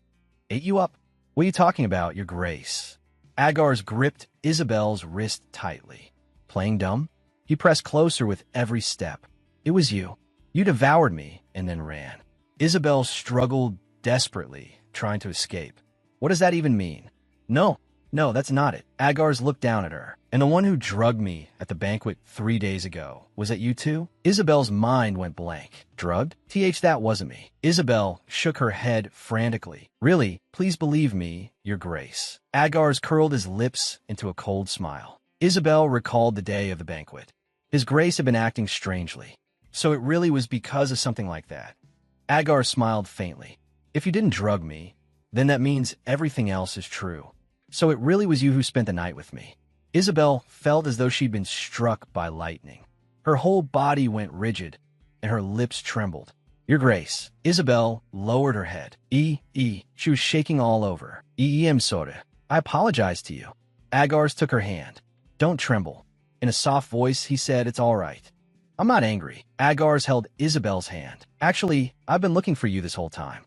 Ate you up? What are you talking about, Your Grace? Agar's gripped Isabel's wrist tightly. Playing dumb? He pressed closer with every step. It was you. You devoured me and then ran. Isabel struggled desperately, trying to escape. What does that even mean? No, that's not it. Agar's looked down at her. And the one who drugged me at the banquet 3 days ago, was that you too? Isabel's mind went blank. Drugged? That wasn't me. Isabel shook her head frantically. Really, please believe me, Your Grace. Agar's curled his lips into a cold smile. Isabel recalled the day of the banquet. His Grace had been acting strangely. So it really was because of something like that. Agar smiled faintly. If you didn't drug me, then that means everything else is true. So it really was you who spent the night with me. Isabel felt as though she'd been struck by lightning. Her whole body went rigid, and her lips trembled. Your Grace. Isabel lowered her head. She was shaking all over. I'm sorry. I apologize to you. Agar's took her hand. Don't tremble. In a soft voice, he said, it's all right. I'm not angry. Agar's held Isabel's hand. Actually, I've been looking for you this whole time.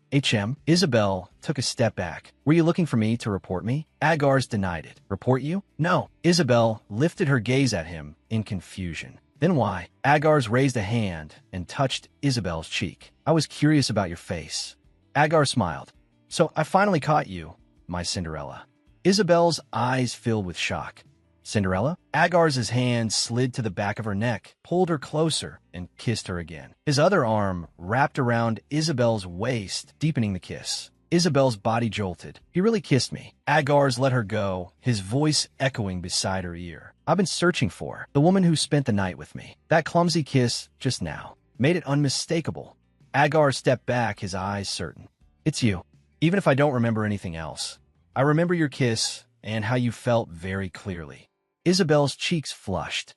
Isabel took a step back. Were you looking for me to report me? Agar's denied it. Report you? No. Isabel lifted her gaze at him in confusion. Then why? Agar's raised a hand and touched Isabel's cheek. I was curious about your face. Agar smiled. So I finally caught you, my Cinderella. Isabel's eyes filled with shock. Cinderella? Agar's hand slid to the back of her neck, pulled her closer, and kissed her again. His other arm wrapped around Isabel's waist, deepening the kiss. Isabel's body jolted. He really kissed me. Agar's let her go, his voice echoing beside her ear. I've been searching for the woman who spent the night with me. That clumsy kiss just now made it unmistakable. Agar stepped back, his eyes certain. It's you. Even if I don't remember anything else, I remember your kiss and how you felt very clearly. Isabel's cheeks flushed.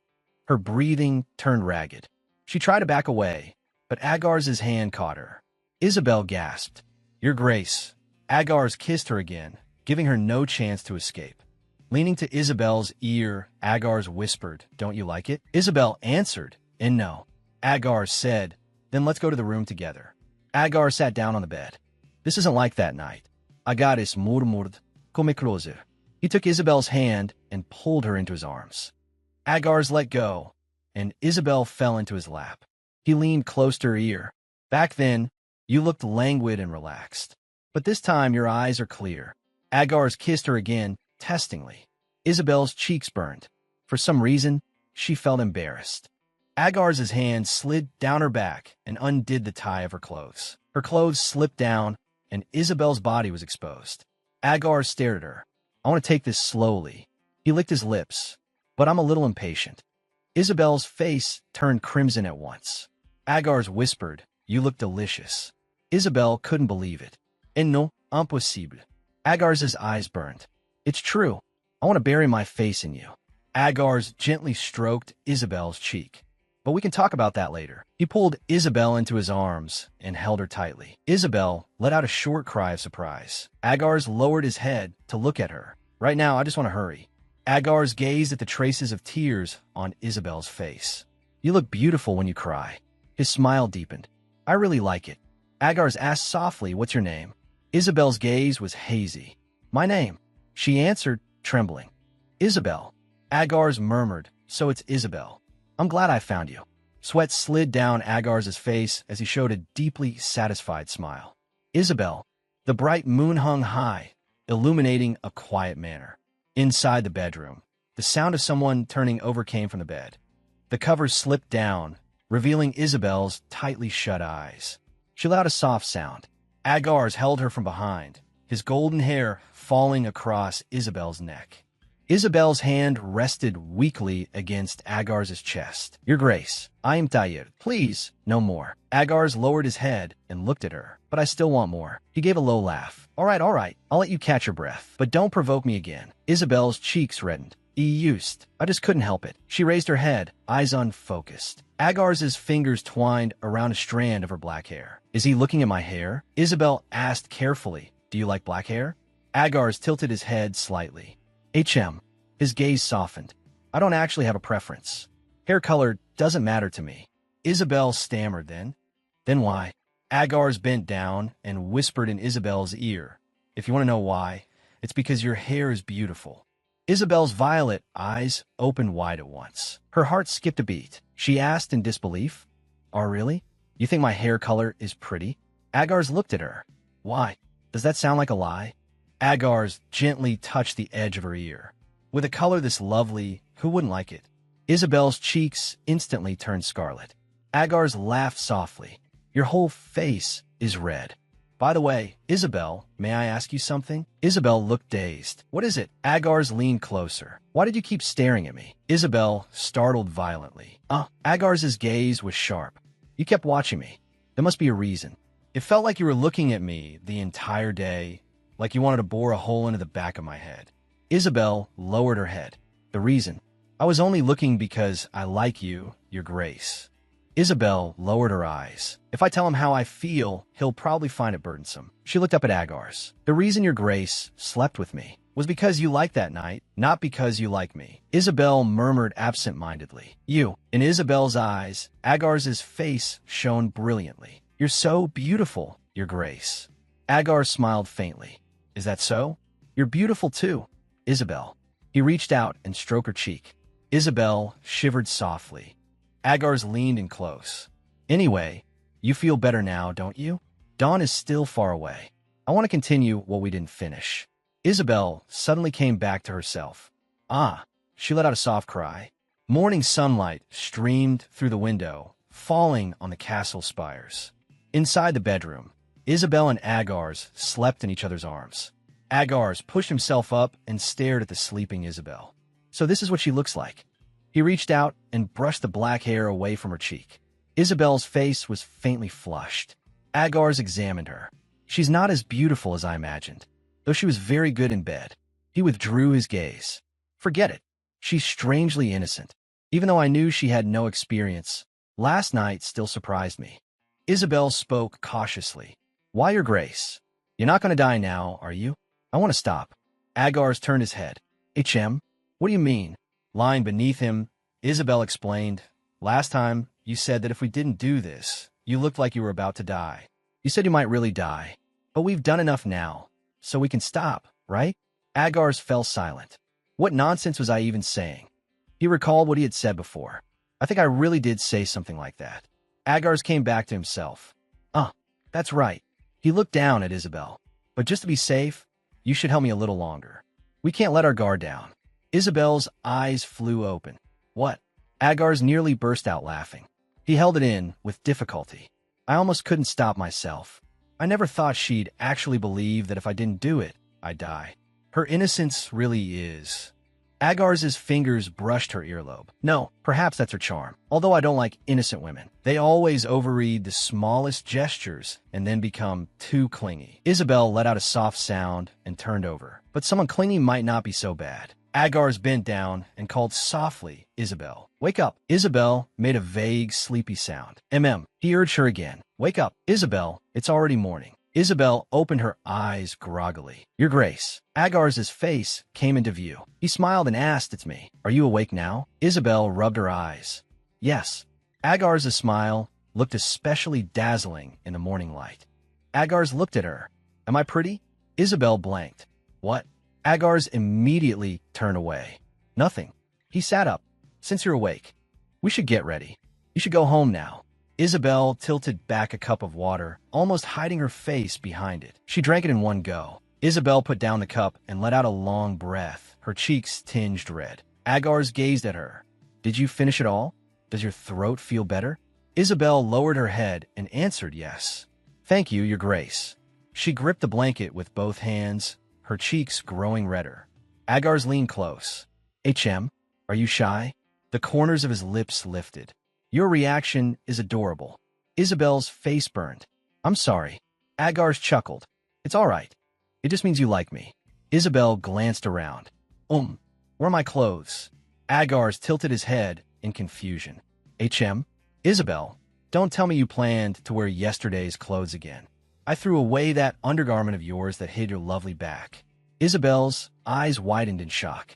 Her breathing turned ragged. She tried to back away, but Agar's hand caught her. Isabel gasped. Your Grace. Agar's kissed her again, giving her no chance to escape. Leaning to Isabel's ear, Agar's whispered, "Don't you like it?" Isabel answered, "And no." Agar said, "Then let's go to the room together." Agar sat down on the bed. "This isn't like that night." Agaris murmured, "Come closer." He took Isabel's hand and pulled her into his arms. Agar's let go, and Isabel fell into his lap. He leaned close to her ear. "Back then, you looked languid and relaxed. But this time your eyes are clear." Agar's kissed her again, testingly. Isabel's cheeks burned. For some reason, she felt embarrassed. Agar's hand slid down her back and undid the tie of her clothes. Her clothes slipped down, and Isabel's body was exposed. Agar stared at her. "I want to take this slowly." He licked his lips, "But I'm a little impatient." Isabel's face turned crimson at once. Agar's whispered, "You look delicious." Isabel couldn't believe it. "Et non, impossible." Agar's eyes burned. "It's true. I want to bury my face in you." Agar's gently stroked Isabel's cheek. "But we can talk about that later." He pulled Isabel into his arms and held her tightly. Isabel let out a short cry of surprise. Agar's lowered his head to look at her. "Right now, I just want to hurry." Agar's gazed at the traces of tears on Isabel's face. "You look beautiful when you cry." His smile deepened. "I really like it." Agar's asked softly, "What's your name?" Isabel's gaze was hazy. "My name," she answered, trembling. "Isabel." Agar's murmured, "So it's Isabel. I'm glad I found you." Sweat slid down Agar's face as he showed a deeply satisfied smile. "Isabel." The bright moon hung high, illuminating a quiet manor. Inside the bedroom, the sound of someone turning over came from the bed. The covers slipped down, revealing Isabel's tightly shut eyes. She let out a soft sound. Agar's held her from behind, his golden hair falling across Isabel's neck. Isabel's hand rested weakly against Agar's chest. "Your Grace, I am tired. Please, no more." Agar's lowered his head and looked at her. "But I still want more." He gave a low laugh. All right, I'll let you catch your breath. But don't provoke me again." Isabel's cheeks reddened. I just couldn't help it." She raised her head, eyes unfocused. Agar's fingers twined around a strand of her black hair. "Is he looking at my hair?" Isabel asked carefully. "Do you like black hair?" Agar's tilted his head slightly. His gaze softened. "I don't actually have a preference. Hair color doesn't matter to me." Isabel stammered then. "Then why?" Agar's bent down and whispered in Isabel's ear. "If you want to know why, it's because your hair is beautiful." Isabel's violet eyes opened wide at once. Her heart skipped a beat. She asked in disbelief, "Oh, really? You think my hair color is pretty?" Agar's looked at her. "Why? Does that sound like a lie?" Agar's gently touched the edge of her ear. "With a color this lovely, who wouldn't like it?" Isabel's cheeks instantly turned scarlet. Agar's laughed softly. "Your whole face is red." "By the way, Isabel, may I ask you something?" Isabel looked dazed. "What is it?" Agar's leaned closer. "Why did you keep staring at me?" Isabel startled violently. Agar's gaze was sharp. "You kept watching me. There must be a reason. It felt like you were looking at me the entire day, like you wanted to bore a hole into the back of my head." Isabel lowered her head. "The reason? I was only looking because I like you, Your Grace." Isabel lowered her eyes. "If I tell him how I feel, he'll probably find it burdensome." She looked up at Agar's. "The reason Your Grace slept with me was because you liked that night, not because you like me." Isabel murmured absent-mindedly. "You." In Isabel's eyes, Agar's face shone brilliantly. "You're so beautiful, Your Grace." Agar smiled faintly. "Is that so? You're beautiful too, Isabel." He reached out and stroked her cheek. Isabel shivered softly. Agar's leaned in close. "Anyway, you feel better now, don't you? Dawn is still far away. I want to continue what we didn't finish." Isabel suddenly came back to herself. She let out a soft cry. Morning sunlight streamed through the window, falling on the castle spires. Inside the bedroom, Isabel and Agar's slept in each other's arms. Agar's pushed himself up and stared at the sleeping Isabel. "So this is what she looks like." He reached out and brushed the black hair away from her cheek. Isabel's face was faintly flushed. Agar's examined her. "She's not as beautiful as I imagined, though she was very good in bed." He withdrew his gaze. "Forget it. She's strangely innocent. Even though I knew she had no experience, last night still surprised me." Isabel spoke cautiously. "Why, Your Grace? You're not going to die now, are you?" "I want to stop." Agar's turned his head. What do you mean? Lying beneath him, Isabel explained, last time you said that if we didn't do this, you looked like you were about to die. You said you might really die, but we've done enough now, so we can stop, right? Agars fell silent. What nonsense was I even saying? He recalled what he had said before. I think I really did say something like that. Agars came back to himself. That's right. He looked down at Isabel. But just to be safe, you should help me a little longer. We can't let our guard down. Isabel's eyes flew open. What? Agars nearly burst out laughing. He held it in with difficulty. I almost couldn't stop myself. I never thought she'd actually believe that if I didn't do it, I'd die. Her innocence really is. Agars's fingers brushed her earlobe. No, perhaps that's her charm. Although I don't like innocent women. They always overread the smallest gestures and then become too clingy. Isabel let out a soft sound and turned over. But someone clingy might not be so bad. Agars bent down and called softly, Isabel. Wake up. Isabel made a vague, sleepy sound. He urged her again. Wake up. Isabel, it's already morning. Isabel opened her eyes groggily. Your Grace. Agars's face came into view. He smiled and asked, It's me. Are you awake now? Isabel rubbed her eyes. Yes. Agars's smile looked especially dazzling in the morning light. Agars looked at her. Am I pretty? Isabel blanked. What? Agars immediately turned away. Nothing. He sat up. Since you're awake, we should get ready. You should go home now. Isabel tilted back a cup of water, almost hiding her face behind it. She drank it in one go. Isabel put down the cup and let out a long breath, her cheeks tinged red. Agars gazed at her. Did you finish it all? Does your throat feel better? Isabel lowered her head and answered yes. Thank you, Your Grace. She gripped the blanket with both hands, her cheeks growing redder. Agars leaned close. Are you shy? The corners of his lips lifted. Your reaction is adorable. Isabel's face burned. I'm sorry. Agars chuckled. It's all right. It just means you like me. Isabel glanced around. Where are my clothes? Agars tilted his head in confusion. Isabel, don't tell me you planned to wear yesterday's clothes again. I threw away that undergarment of yours that hid your lovely back. Isabel's eyes widened in shock.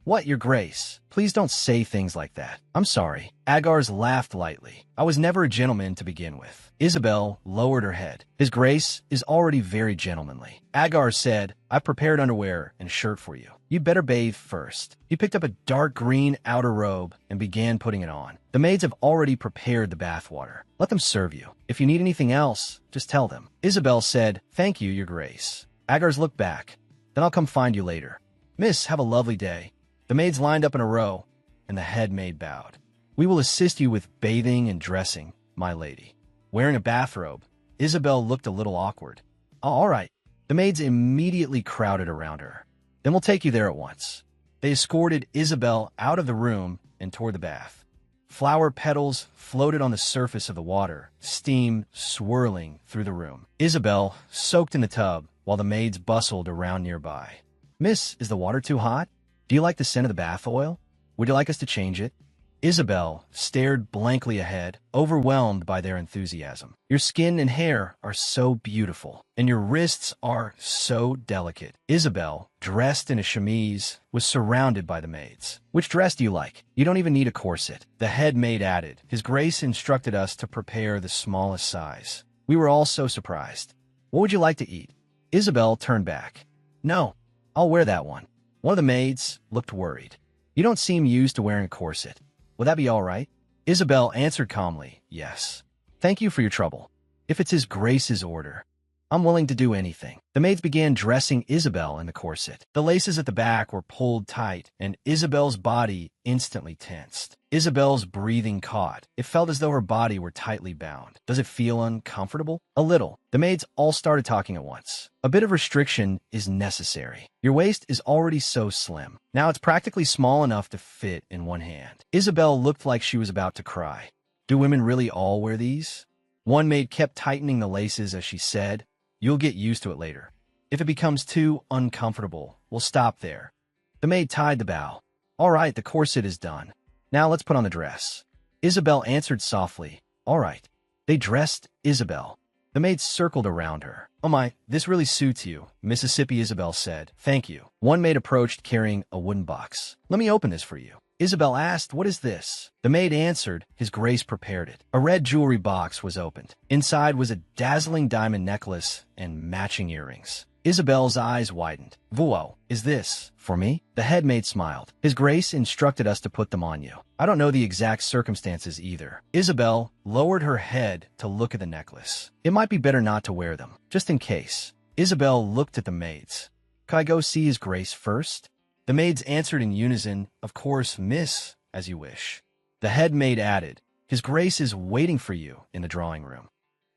What, Your Grace? Please don't say things like that. I'm sorry. Agars laughed lightly. I was never a gentleman to begin with. Isabel lowered her head. His Grace is already very gentlemanly. Agars said, I've prepared underwear and a shirt for you. You'd better bathe first. He picked up a dark green outer robe and began putting it on. The maids have already prepared the bathwater. Let them serve you. If you need anything else, just tell them. Isabel said, Thank you, Your Grace. Agars looked back. Then I'll come find you later. Miss, have a lovely day. The maids lined up in a row, and the head maid bowed. We will assist you with bathing and dressing, my lady. Wearing a bathrobe, Isabel looked a little awkward. All right. The maids immediately crowded around her. Then we'll take you there at once. They escorted Isabel out of the room and toward the bath. Flower petals floated on the surface of the water, steam swirling through the room. Isabel soaked in the tub while the maids bustled around nearby. Miss, is the water too hot? Do you like the scent of the bath oil? Would you like us to change it? Isabel stared blankly ahead, overwhelmed by their enthusiasm. Your skin and hair are so beautiful, and your wrists are so delicate. Isabel, dressed in a chemise, was surrounded by the maids. Which dress do you like? You don't even need a corset. The head maid added. His Grace instructed us to prepare the smallest size. We were all so surprised. What would you like to eat? Isabel turned back. No, I'll wear that one. One of the maids looked worried. You don't seem used to wearing a corset. Will that be all right? Isabel answered calmly, yes. Thank you for your trouble. If it's His Grace's order, I'm willing to do anything. The maids began dressing Isabel in the corset. The laces at the back were pulled tight, and Isabel's body instantly tensed. Isabel's breathing caught. It felt as though her body were tightly bound. Does it feel uncomfortable? A little. The maids all started talking at once. A bit of restriction is necessary. Your waist is already so slim. Now it's practically small enough to fit in one hand. Isabel looked like she was about to cry. Do women really all wear these? One maid kept tightening the laces as she said, You'll get used to it later. If it becomes too uncomfortable, we'll stop there. The maid tied the bow. All right, the corset is done. Now let's put on the dress. Isabel answered softly. All right. They dressed Isabel. The The maid circled around her. "Oh my, this really suits you," Mississippi Isabel said. "Thank you." One maid approached carrying a wooden box. "Let me open this for you." Isabel asked, "What is this?" The maid answered, "His Grace prepared it." A red jewelry box was opened. Inside was a dazzling diamond necklace and matching earrings. Isabel's eyes widened. "Whoa, is this for me?" The head maid smiled. "His Grace instructed us to put them on you. I don't know the exact circumstances either." Isabel lowered her head to look at the necklace. "It might be better not to wear them, just in case." Isabel looked at the maids. "Could I go see His Grace first?" The maids answered in unison, "Of course, miss, as you wish." The head maid added, "His Grace is waiting for you in the drawing room."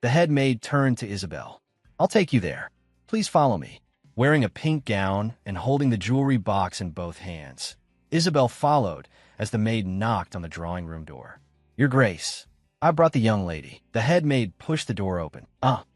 The head maid turned to Isabel. "I'll take you there. Please follow me." Wearing a pink gown and holding the jewelry box in both hands, Isabel followed as the maid knocked on the drawing room door. "Your Grace, I brought the young lady." The head maid pushed the door open.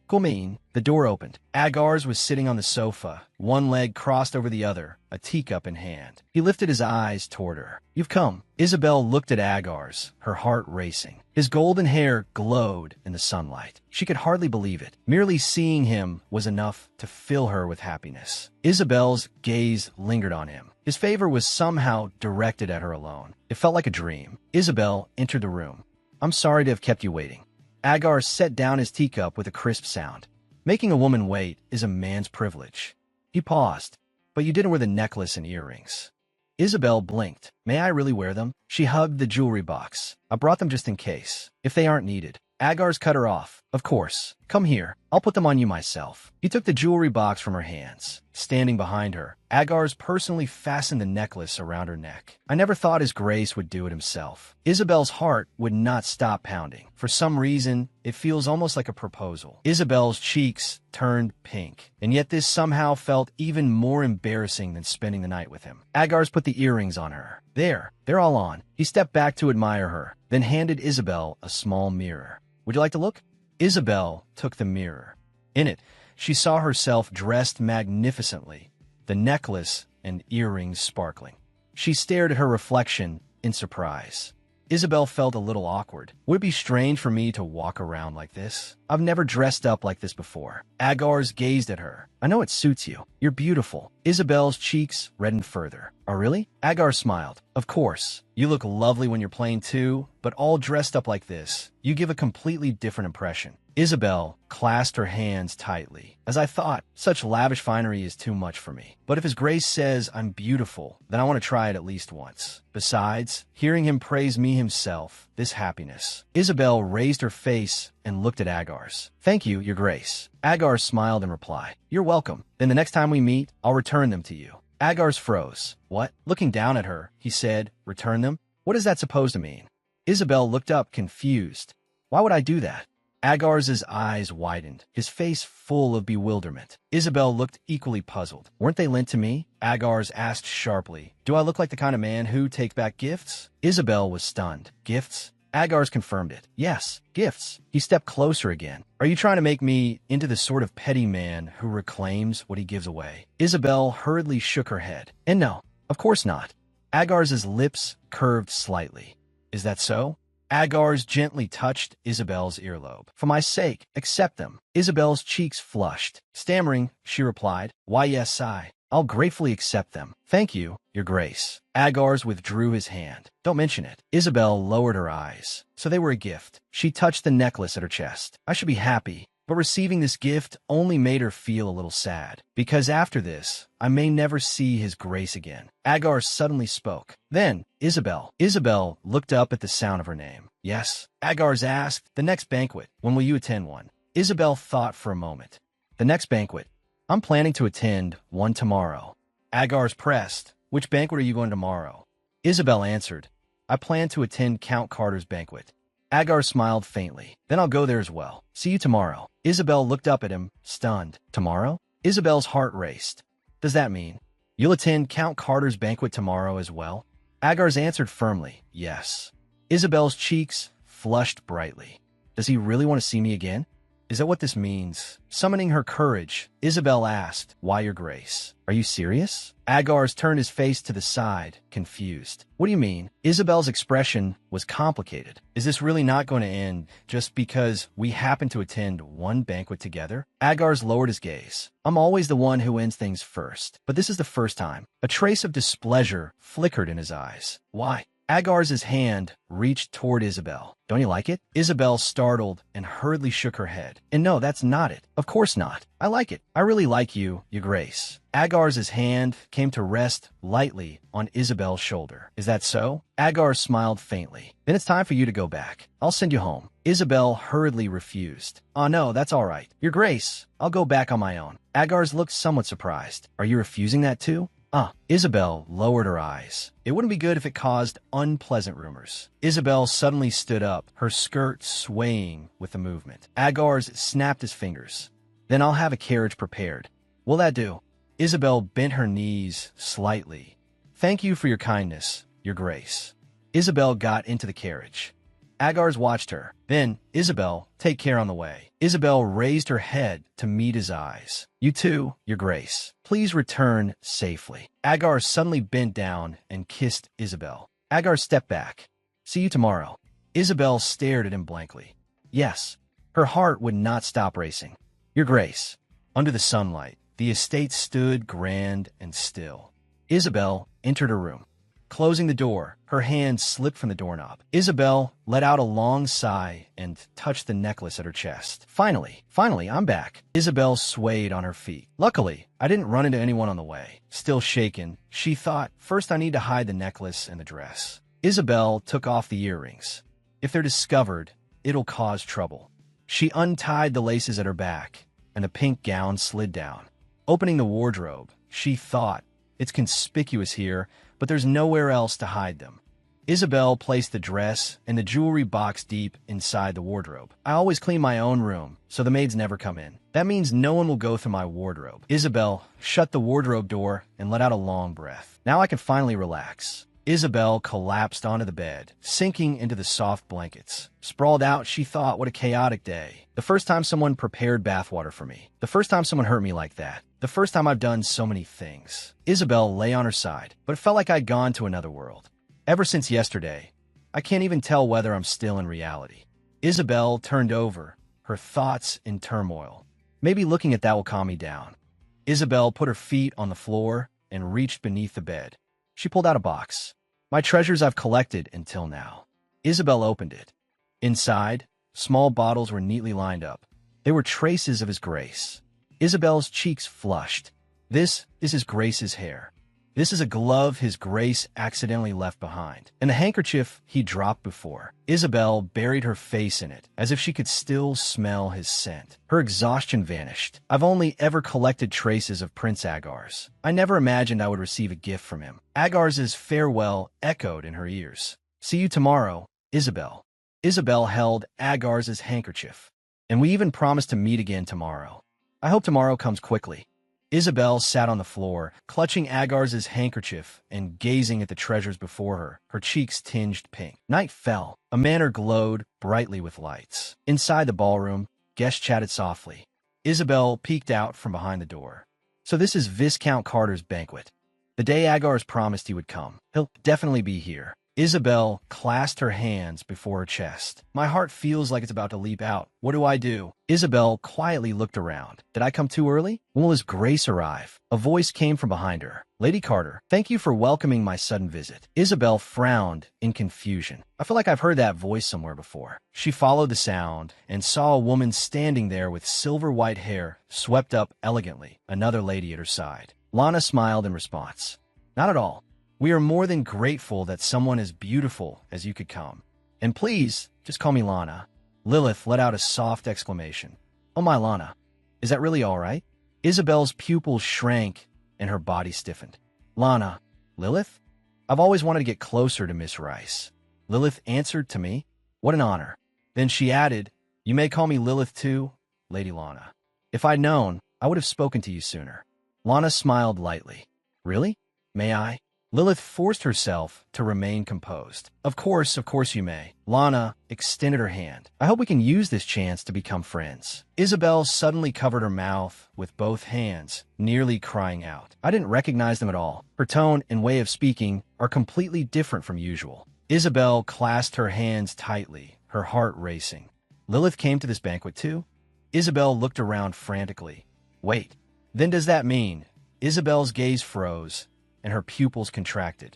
Cool. The door opened. Agars was sitting on the sofa, one leg crossed over the other, a teacup in hand. He lifted his eyes toward her. "You've come." Isabel looked at Agars, her heart racing. His golden hair glowed in the sunlight. She could hardly believe it. Merely seeing him was enough to fill her with happiness. Isabel's gaze lingered on him. His favor was somehow directed at her alone. It felt like a dream. Isabel entered the room. "I'm sorry to have kept you waiting." Agar set down his teacup with a crisp sound. Making a woman wait is a man's privilege. He paused. "But you didn't wear the necklace and earrings." Isabel blinked. "May I really wear them?" She hugged the jewelry box. "I brought them just in case, if they aren't needed." Agar's cut her off. "Of course. Come here. I'll put them on you myself." He took the jewelry box from her hands. Standing behind her, Agar's personally fastened the necklace around her neck. "I never thought His Grace would do it himself." Isabel's heart would not stop pounding. For some reason, it feels almost like a proposal. Isabel's cheeks turned pink, and yet this somehow felt even more embarrassing than spending the night with him. Agar's put the earrings on her. They're all on." He stepped back to admire her, then handed Isabel a small mirror. "Would you like to look?" Isabel took the mirror. In it, she saw herself dressed magnificently, the necklace and earrings sparkling. She stared at her reflection in surprise. Isabel felt a little awkward. "Would it be strange for me to walk around like this? I've never dressed up like this before." Agars gazed at her. "I know it suits you. You're beautiful." Isabel's cheeks reddened further. "Oh, really?" Agar smiled. "Of course. You look lovely when you're playing too, but all dressed up like this, you give a completely different impression." Isabel clasped her hands tightly. "As I thought, such lavish finery is too much for me. But if His Grace says I'm beautiful, then I want to try it at least once. Besides, hearing him praise me himself, this happiness." Isabel raised her face and looked at Agar's. "Thank you, Your Grace." Agar smiled in reply. "You're welcome. Then the next time we meet, I'll return them to you." Agar's froze. "What?" Looking down at her, he said, "Return them? What is that supposed to mean?" Isabel looked up, confused. "Why would I do that?" Agar's eyes widened, his face full of bewilderment. Isabel looked equally puzzled. "Weren't they lent to me?" Agar's asked sharply. "Do I look like the kind of man who take back gifts?" Isabel was stunned. "Gifts?" Agar's confirmed it. "Yes, gifts." He stepped closer again. "Are you trying to make me into the sort of petty man who reclaims what he gives away?" Isabel hurriedly shook her head. "And no, of course not." Agar's lips curved slightly. "Is that so?" Agar's gently touched Isabel's earlobe. "For my sake, accept them." Isabel's cheeks flushed. Stammering, she replied, "Why, yes, I'll gratefully accept them. Thank you, Your Grace." Agar's withdrew his hand. "Don't mention it." Isabel lowered her eyes. "So they were a gift." She touched the necklace at her chest. "I should be happy, but receiving this gift only made her feel a little sad. Because after this, I may never see His Grace again." Agar suddenly spoke. Then, Isabel. Isabel looked up at the sound of her name. "Yes." Agar's asked, "The next banquet, when will you attend one?" Isabel thought for a moment. "The next banquet? I'm planning to attend one tomorrow." Agar's pressed. "Which banquet are you going tomorrow?" Isabel answered, "I plan to attend Count Carter's banquet." Agar smiled faintly. "Then I'll go there as well. See you tomorrow." Isabel looked up at him, stunned. "Tomorrow?" Isabel's heart raced. "Does that mean you'll attend Count Carter's banquet tomorrow as well?" Agar's answered firmly, "Yes." Isabel's cheeks flushed brightly. "Does he really want to see me again?" Is that what this means? Summoning her courage, Isabel asked, "Why, Your Grace? Are you serious?" Agar's turned his face to the side, confused. "What do you mean?" Isabel's expression was complicated. "Is this really not going to end just because we happen to attend one banquet together?" Agar's lowered his gaze. "I'm always the one who ends things first, but this is the first time." A trace of displeasure flickered in his eyes. "Why?" Agar's hand reached toward Isabel. "Don't you like it?" Isabel, startled, and hurriedly shook her head. "And no, that's not it. Of course not. I like it. I really like you, Your Grace." Agar's hand came to rest lightly on Isabel's shoulder. "Is that so?" Agar smiled faintly. "Then it's time for you to go back. I'll send you home." Isabel hurriedly refused. "Oh no, that's all right. Your Grace, I'll go back on my own." Agar's looked somewhat surprised. "Are you refusing that too?" Isabel lowered her eyes. It wouldn't be good if it caused unpleasant rumors. Isabel suddenly stood up, her skirt swaying with the movement. Agar's snapped his fingers. "Then I'll have a carriage prepared. Will that do?" Isabel bent her knees slightly. "Thank you for your kindness, Your Grace." Isabel got into the carriage. Agar's watched her. Then, "Isabel, take care on the way." Isabel raised her head to meet his eyes. "You too, Your Grace. Please return safely." Agar suddenly bent down and kissed Isabel. Agar stepped back. "See you tomorrow." Isabel stared at him blankly. Yes, her heart would not stop racing. "Your Grace." Under the sunlight, the estate stood grand and still. Isabel entered her room. Closing the door, her hand slipped from the doorknob. Isabel let out a long sigh and touched the necklace at her chest. Finally, I'm back." Isabel swayed on her feet. "Luckily, I didn't run into anyone on the way." Still shaken, she thought, "First I need to hide the necklace and the dress." Isabel took off the earrings. If they're discovered, it'll cause trouble. She untied the laces at her back, and the pink gown slid down. Opening the wardrobe, she thought, "It's conspicuous here, but there's nowhere else to hide them." Isabel placed the dress and the jewelry box deep inside the wardrobe. "I always clean my own room, so the maids never come in. That means no one will go through my wardrobe." Isabel shut the wardrobe door and let out a long breath. "Now I can finally relax." Isabel collapsed onto the bed, sinking into the soft blankets. Sprawled out, she thought, what a chaotic day. The first time someone prepared bathwater for me. The first time someone hurt me like that. The first time I've done so many things. Isabel lay on her side, but it felt like I'd gone to another world. Ever since yesterday, I can't even tell whether I'm still in reality. Isabel turned over, her thoughts in turmoil. Maybe looking at that will calm me down. Isabel put her feet on the floor and reached beneath the bed. She pulled out a box. "My treasures I've collected until now." Isabel opened it. Inside, small bottles were neatly lined up. They were traces of His Grace. Isabel's cheeks flushed. "This is His Grace's hair. This is a glove His Grace accidentally left behind, and the handkerchief he dropped before." Isabel buried her face in it, as if she could still smell his scent. Her exhaustion vanished. "I've only ever collected traces of Prince Agar's. I never imagined I would receive a gift from him." Agar's farewell echoed in her ears. "See you tomorrow, Isabel." Isabel held Agar's handkerchief. "And we even promised to meet again tomorrow. I hope tomorrow comes quickly." Isabel sat on the floor, clutching Agar's handkerchief and gazing at the treasures before her, her cheeks tinged pink. Night fell. A manor glowed brightly with lights. Inside the ballroom, guests chatted softly. Isabel peeked out from behind the door. "So this is Viscount Carter's banquet. The day Agar's promised he would come. He'll definitely be here." Isabel clasped her hands before her chest. "My heart feels like it's about to leap out. What do I do?" Isabel quietly looked around. "Did I come too early? When will His Grace arrive?" A voice came from behind her. "Lady Carter, thank you for welcoming my sudden visit." Isabel frowned in confusion. "I feel like I've heard that voice somewhere before." She followed the sound and saw a woman standing there with silver-white hair swept up elegantly, another lady at her side. Lana smiled in response. "Not at all. We are more than grateful that someone as beautiful as you could come. And please, just call me Lana." Lilith let out a soft exclamation. "Oh my, Lana, is that really all right?" Isabel's pupils shrank and her body stiffened. "Lana, Lilith? I've always wanted to get closer to Miss Rice." Lilith answered to me. "What an honor." Then she added, "You may call me Lilith too, Lady Lana. If I'd known, I would have spoken to you sooner." Lana smiled lightly. "Really? May I?" Lilith forced herself to remain composed. Of course you may. Lana extended her hand. I hope we can use this chance to become friends. Isabel suddenly covered her mouth with both hands, nearly crying out. I didn't recognize them at all. Her tone and way of speaking are completely different from usual. Isabel clasped her hands tightly, her heart racing. Lilith came to this banquet too? Isabel looked around frantically. Wait, then does that mean? Isabel's gaze froze, and her pupils contracted.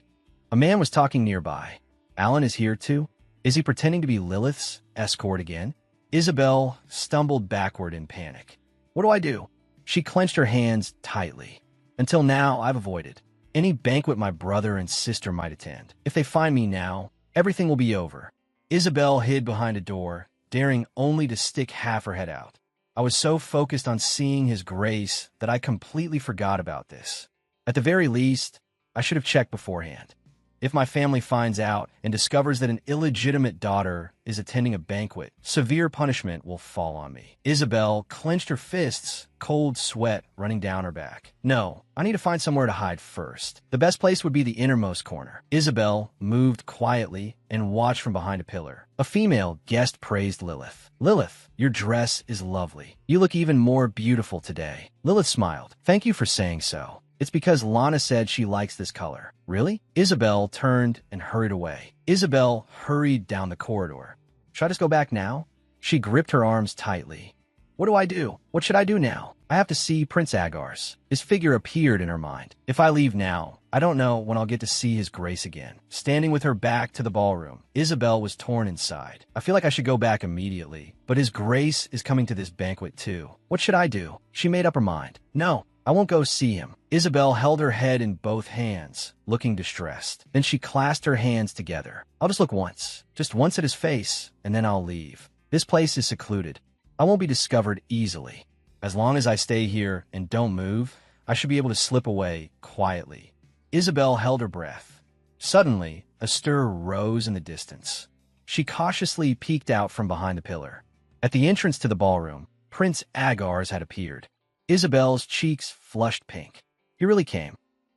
A man was talking nearby. Alan is here too? Is he pretending to be Lilith's escort again? Isabel stumbled backward in panic. What do I do? She clenched her hands tightly. Until now, I've avoided any banquet my brother and sister might attend. If they find me now, everything will be over. Isabel hid behind a door, daring only to stick half her head out. I was so focused on seeing his grace that I completely forgot about this. At the very least, I should have checked beforehand. If my family finds out and discovers that an illegitimate daughter is attending a banquet, severe punishment will fall on me. Isabel clenched her fists, cold sweat running down her back. No, I need to find somewhere to hide first. The best place would be the innermost corner. Isabel moved quietly and watched from behind a pillar. A female guest praised Lilith. Lilith, your dress is lovely. You look even more beautiful today. Lilith smiled. Thank you for saying so. It's because Lana said she likes this color. Really? Isabel turned and hurried away. Isabel hurried down the corridor. Should I just go back now? She gripped her arms tightly. What do I do? What should I do now? I have to see Prince Agar's. His figure appeared in her mind. If I leave now, I don't know when I'll get to see his grace again. Standing with her back to the ballroom, Isabel was torn inside. I feel like I should go back immediately, but his grace is coming to this banquet too. What should I do? She made up her mind. No, I won't go see him. Isabel held her head in both hands, looking distressed. Then she clasped her hands together. I'll just look once. Just once at his face, and then I'll leave. This place is secluded. I won't be discovered easily. As long as I stay here and don't move, I should be able to slip away quietly. Isabel held her breath. Suddenly, a stir rose in the distance. She cautiously peeked out from behind the pillar. At the entrance to the ballroom, Prince Agar's had appeared. Isabel's cheeks flushed pink. He really came.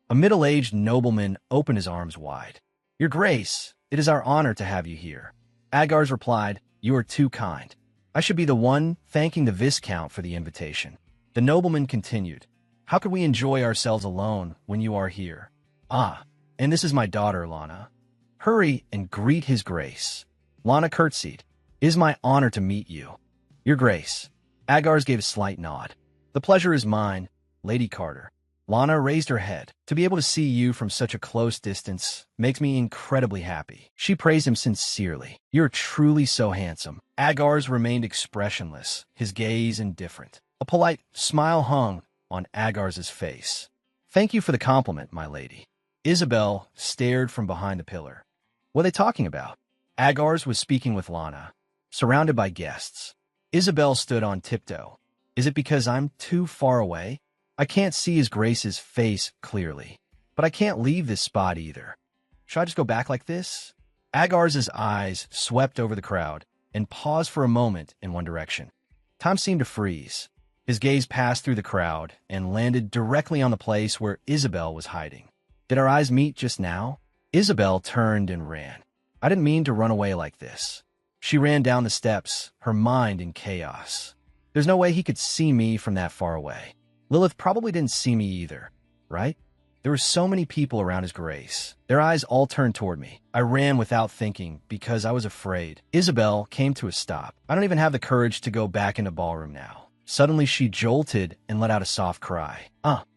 A middle-aged nobleman opened his arms wide. Your Grace, it is our honor to have you here. Agar's replied, You are too kind. I should be the one thanking the Viscount for the invitation. The nobleman continued, How could we enjoy ourselves alone when you are here? Ah, and this is my daughter, Lana. Hurry and greet his Grace. Lana curtsied. It is my honor to meet you. Your Grace. Agar's gave a slight nod. The pleasure is mine, Lady Carter. Lana raised her head. To be able to see you from such a close distance makes me incredibly happy. She praised him sincerely. You're truly so handsome. Agar's remained expressionless, his gaze indifferent. A polite smile hung on Agar's face. Thank you for the compliment, my lady. Isabel stared from behind the pillar. What are they talking about? Agar's was speaking with Lana, surrounded by guests. Isabel stood on tiptoe. Is it because I'm too far away? I can't see his Grace's face clearly, but I can't leave this spot either. Should I just go back like this? Agar's eyes swept over the crowd and paused for a moment in one direction. Time seemed to freeze. His gaze passed through the crowd and landed directly on the place where Isabel was hiding. Did our eyes meet just now? Isabel turned and ran. I didn't mean to run away like this. She ran down the steps, her mind in chaos. There's no way he could see me from that far away. Lilith probably didn't see me either, right? There were so many people around his Grace. Their eyes all turned toward me. I ran without thinking because I was afraid. Isabel came to a stop. I don't even have the courage to go back into ballroom now. Suddenly she jolted and let out a soft cry.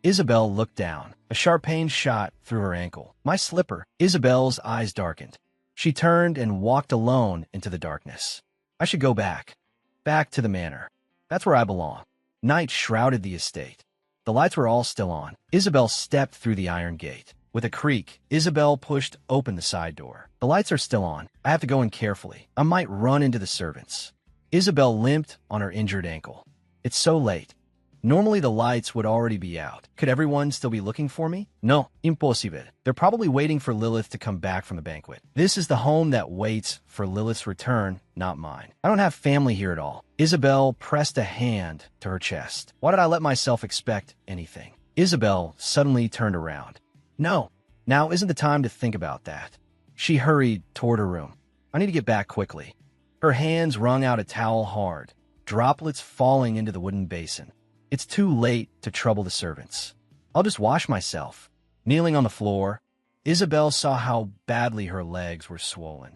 Isabel looked down. A sharp pain shot through her ankle. My slipper. Isabel's eyes darkened. She turned and walked alone into the darkness. I should go back. Back to the manor. That's where I belong. Night shrouded the estate. The lights were all still on. Isabel stepped through the iron gate. With a creak, Isabel pushed open the side door. The lights are still on. I have to go in carefully. I might run into the servants. Isabel limped on her injured ankle. It's so late. Normally the lights would already be out. Could everyone still be looking for me? No, impossible. They're probably waiting for Lilith to come back from the banquet. This is the home that waits for Lilith's return, not mine. I don't have family here at all. Isabel pressed a hand to her chest. Why did I let myself expect anything? Isabel suddenly turned around. No, Now isn't the time to think about that. She hurried toward her room. I need to get back quickly. Her hands wrung out a towel hard, droplets falling into the wooden basin. It's too late to trouble the servants. I'll just wash myself. Kneeling on the floor, Isabel saw how badly her legs were swollen.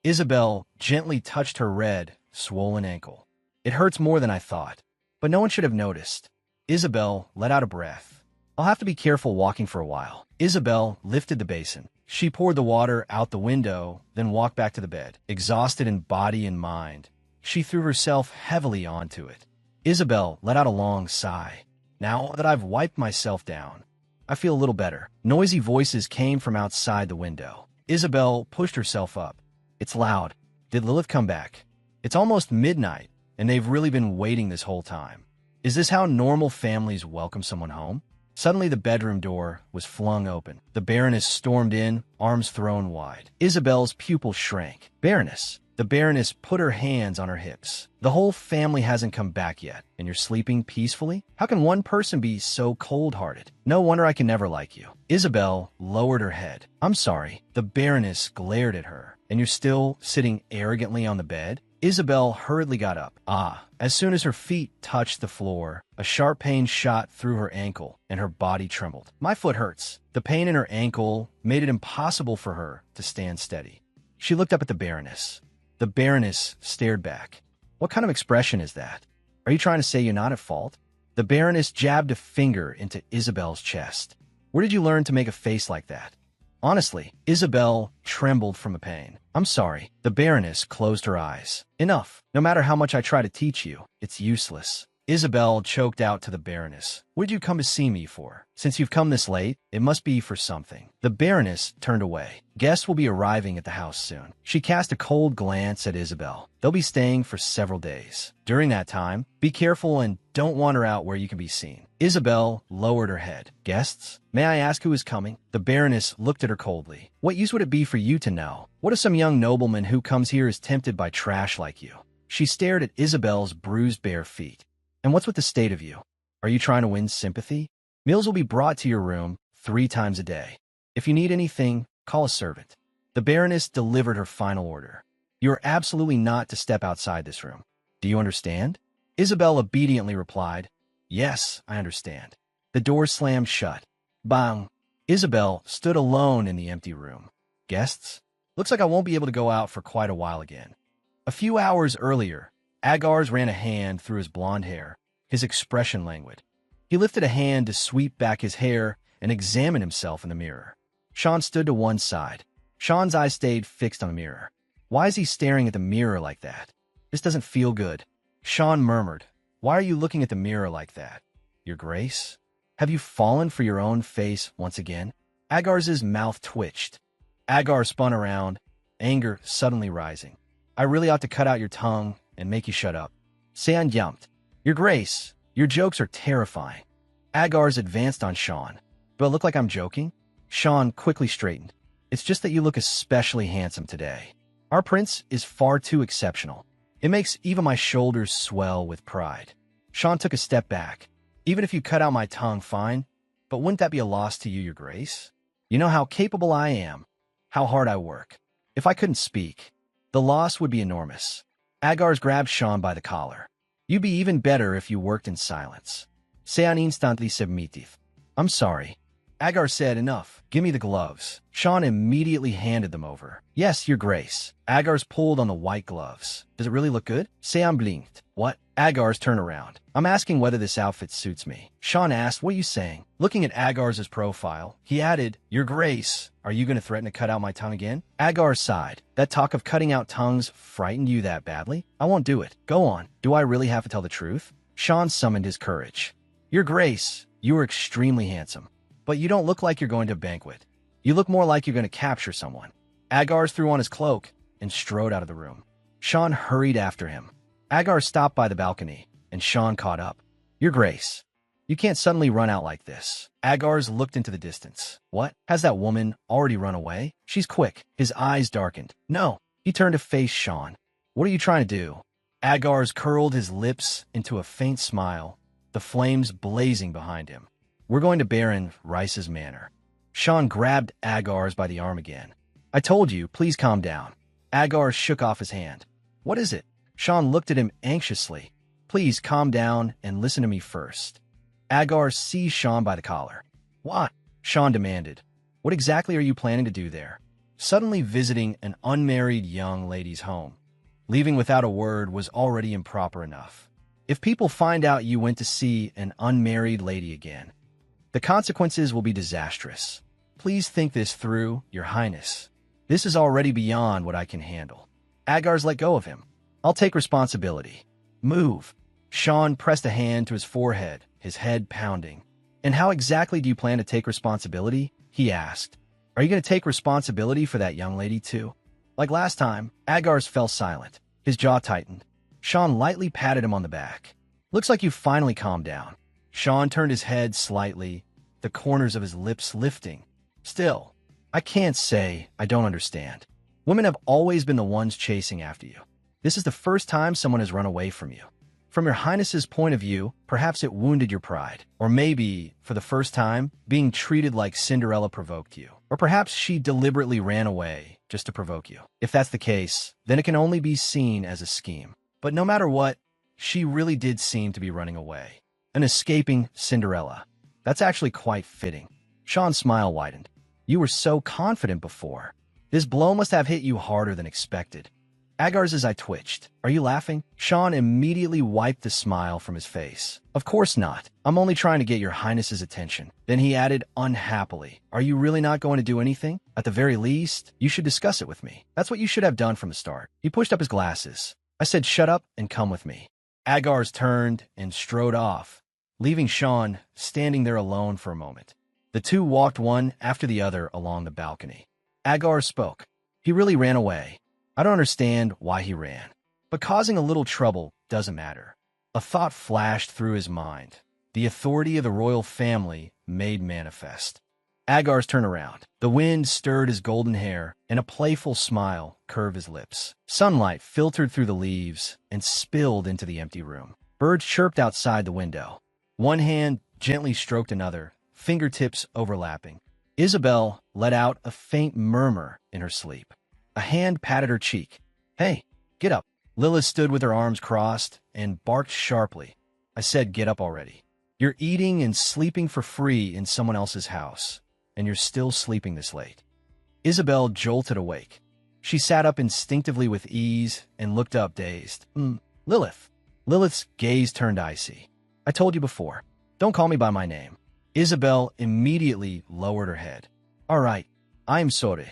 Isabel gently touched her red, swollen ankle. It hurts more than I thought, but no one should have noticed. Isabel let out a breath. I'll have to be careful walking for a while. Isabel lifted the basin. She poured the water out the window, then walked back to the bed. Exhausted in body and mind, she threw herself heavily onto it. Isabel let out a long sigh. Now that I've wiped myself down, I feel a little better. Noisy voices came from outside the window. Isabel pushed herself up. It's loud. Did Lilith come back? It's almost midnight, and they've really been waiting this whole time. Is this how normal families welcome someone home? Suddenly, the bedroom door was flung open. The Baroness stormed in, arms thrown wide. Isabel's pupils shrank. Baroness. The Baroness put her hands on her hips. The whole family hasn't come back yet, and you're sleeping peacefully? How can one person be so cold-hearted? No wonder I can never like you. Isabel lowered her head. I'm sorry. The Baroness glared at her. And you're still sitting arrogantly on the bed? Isabel hurriedly got up. As soon as her feet touched the floor, a sharp pain shot through her ankle, and her body trembled. My foot hurts. The pain in her ankle made it impossible for her to stand steady. She looked up at the Baroness. The Baroness stared back. What kind of expression is that? Are you trying to say you're not at fault? The Baroness jabbed a finger into Isabel's chest. Where did you learn to make a face like that? Honestly, Isabel trembled from the pain. I'm sorry. The Baroness closed her eyes. Enough. No matter how much I try to teach you, it's useless. Isabel choked out to the Baroness. What did you come to see me for? Since you've come this late, it must be for something. The Baroness turned away. Guests will be arriving at the house soon. She cast a cold glance at Isabel. They'll be staying for several days. During that time, be careful and don't wander out where you can be seen. Isabel lowered her head. Guests? May I ask who is coming? The Baroness looked at her coldly. What use would it be for you to know? What if some young nobleman who comes here is tempted by trash like you? She stared at Isabel's bruised bare feet. And what's with the state of you? Are you trying to win sympathy? Meals will be brought to your room 3 times a day. If you need anything, call a servant. The Baroness delivered her final order. You are absolutely not to step outside this room. Do you understand? Isabel obediently replied, Yes, I understand. The door slammed shut. Bang! Isabel stood alone in the empty room. Guests? Looks like I won't be able to go out for quite a while again. A few hours earlier, Agars ran a hand through his blonde hair, his expression languid. He lifted a hand to sweep back his hair and examine himself in the mirror. Sean stood to one side. Sean's eyes stayed fixed on the mirror. Why is he staring at the mirror like that? This doesn't feel good. Sean murmured, Why are you looking at the mirror like that? Your Grace? Have you fallen for your own face once again? Agars's mouth twitched. Agar spun around, anger suddenly rising. I really ought to cut out your tongue and make you shut up. Sean yumped. Your Grace, your jokes are terrifying. Agars advanced on Sean. Do I look like I'm joking? Sean quickly straightened. It's just that you look especially handsome today. Our prince is far too exceptional. It makes even my shoulders swell with pride. Sean took a step back. Even if you cut out my tongue, fine. But wouldn't that be a loss to you, Your Grace? You know how capable I am, how hard I work. If I couldn't speak, the loss would be enormous. Agars grabbed Sean by the collar. You'd be even better if you worked in silence. Sean instantly submitted. I'm sorry. Agar said, Enough. Give me the gloves. Sean immediately handed them over. Yes, Your Grace. Agars pulled on the white gloves. Does it really look good? Sean blinked. What? Agars turned around. I'm asking whether this outfit suits me. Sean asked, What are you saying? Looking at Agars's profile, he added, Your Grace, are you going to threaten to cut out my tongue again? Agar sighed. That talk of cutting out tongues frightened you that badly? I won't do it. Go on. Do I really have to tell the truth? Sean summoned his courage. Your Grace, you are extremely handsome. But you don't look like you're going to a banquet. You look more like you're going to capture someone. Agars threw on his cloak and strode out of the room. Sean hurried after him. Agar stopped by the balcony, and Sean caught up. Your Grace, you can't suddenly run out like this. Agars looked into the distance. What? Has that woman already run away? She's quick. His eyes darkened. No. He turned to face Sean. What are you trying to do? Agars curled his lips into a faint smile, the flames blazing behind him. We're going to Baron Rice's manor. Sean grabbed Agar's by the arm again. I told you, please calm down. Agar shook off his hand. What is it? Sean looked at him anxiously. Please calm down and listen to me first. Agar seized Sean by the collar. What? Sean demanded. What exactly are you planning to do there? Suddenly visiting an unmarried young lady's home. Leaving without a word was already improper enough. If people find out you went to see an unmarried lady again, the consequences will be disastrous. Please think this through, Your Highness. This is already beyond what I can handle. Agar's let go of him. I'll take responsibility. Move. Sean pressed a hand to his forehead, his head pounding. And how exactly do you plan to take responsibility? He asked. Are you going to take responsibility for that young lady too? Like last time, Agar's fell silent. His jaw tightened. Sean lightly patted him on the back. Looks like you've finally calmed down. Sean turned his head slightly, the corners of his lips lifting. Still, I can't say I don't understand. Women have always been the ones chasing after you. This is the first time someone has run away from you. From Your Highness's point of view, perhaps it wounded your pride. Or maybe, for the first time, being treated like Cinderella provoked you. Or perhaps she deliberately ran away just to provoke you. If that's the case, then it can only be seen as a scheme. But no matter what, she really did seem to be running away. An escaping Cinderella. That's actually quite fitting. Sean's smile widened. You were so confident before. This blow must have hit you harder than expected. Agar's eye twitched. Are you laughing? Sean immediately wiped the smile from his face. Of course not. I'm only trying to get Your Highness's attention. Then he added unhappily. Are you really not going to do anything? At the very least, you should discuss it with me. That's what you should have done from the start. He pushed up his glasses. I said shut up and come with me. Agar's turned and strode off, leaving Sean standing there alone for a moment. The two walked one after the other along the balcony. Agar spoke. He really ran away. I don't understand why he ran. But causing a little trouble doesn't matter. A thought flashed through his mind. The authority of the royal family made manifest. Agar's turned around. The wind stirred his golden hair, and a playful smile curved his lips. Sunlight filtered through the leaves and spilled into the empty room. Birds chirped outside the window. One hand gently stroked another, fingertips overlapping. Isabel let out a faint murmur in her sleep. A hand patted her cheek. Hey, get up. Lilith stood with her arms crossed and barked sharply. I said get up already. You're eating and sleeping for free in someone else's house, and you're still sleeping this late. Isabel jolted awake. She sat up instinctively with ease and looked up dazed. Lilith. Lilith's gaze turned icy. I told you before. Don't call me by my name. Isabel immediately lowered her head. All right, I'm sorry.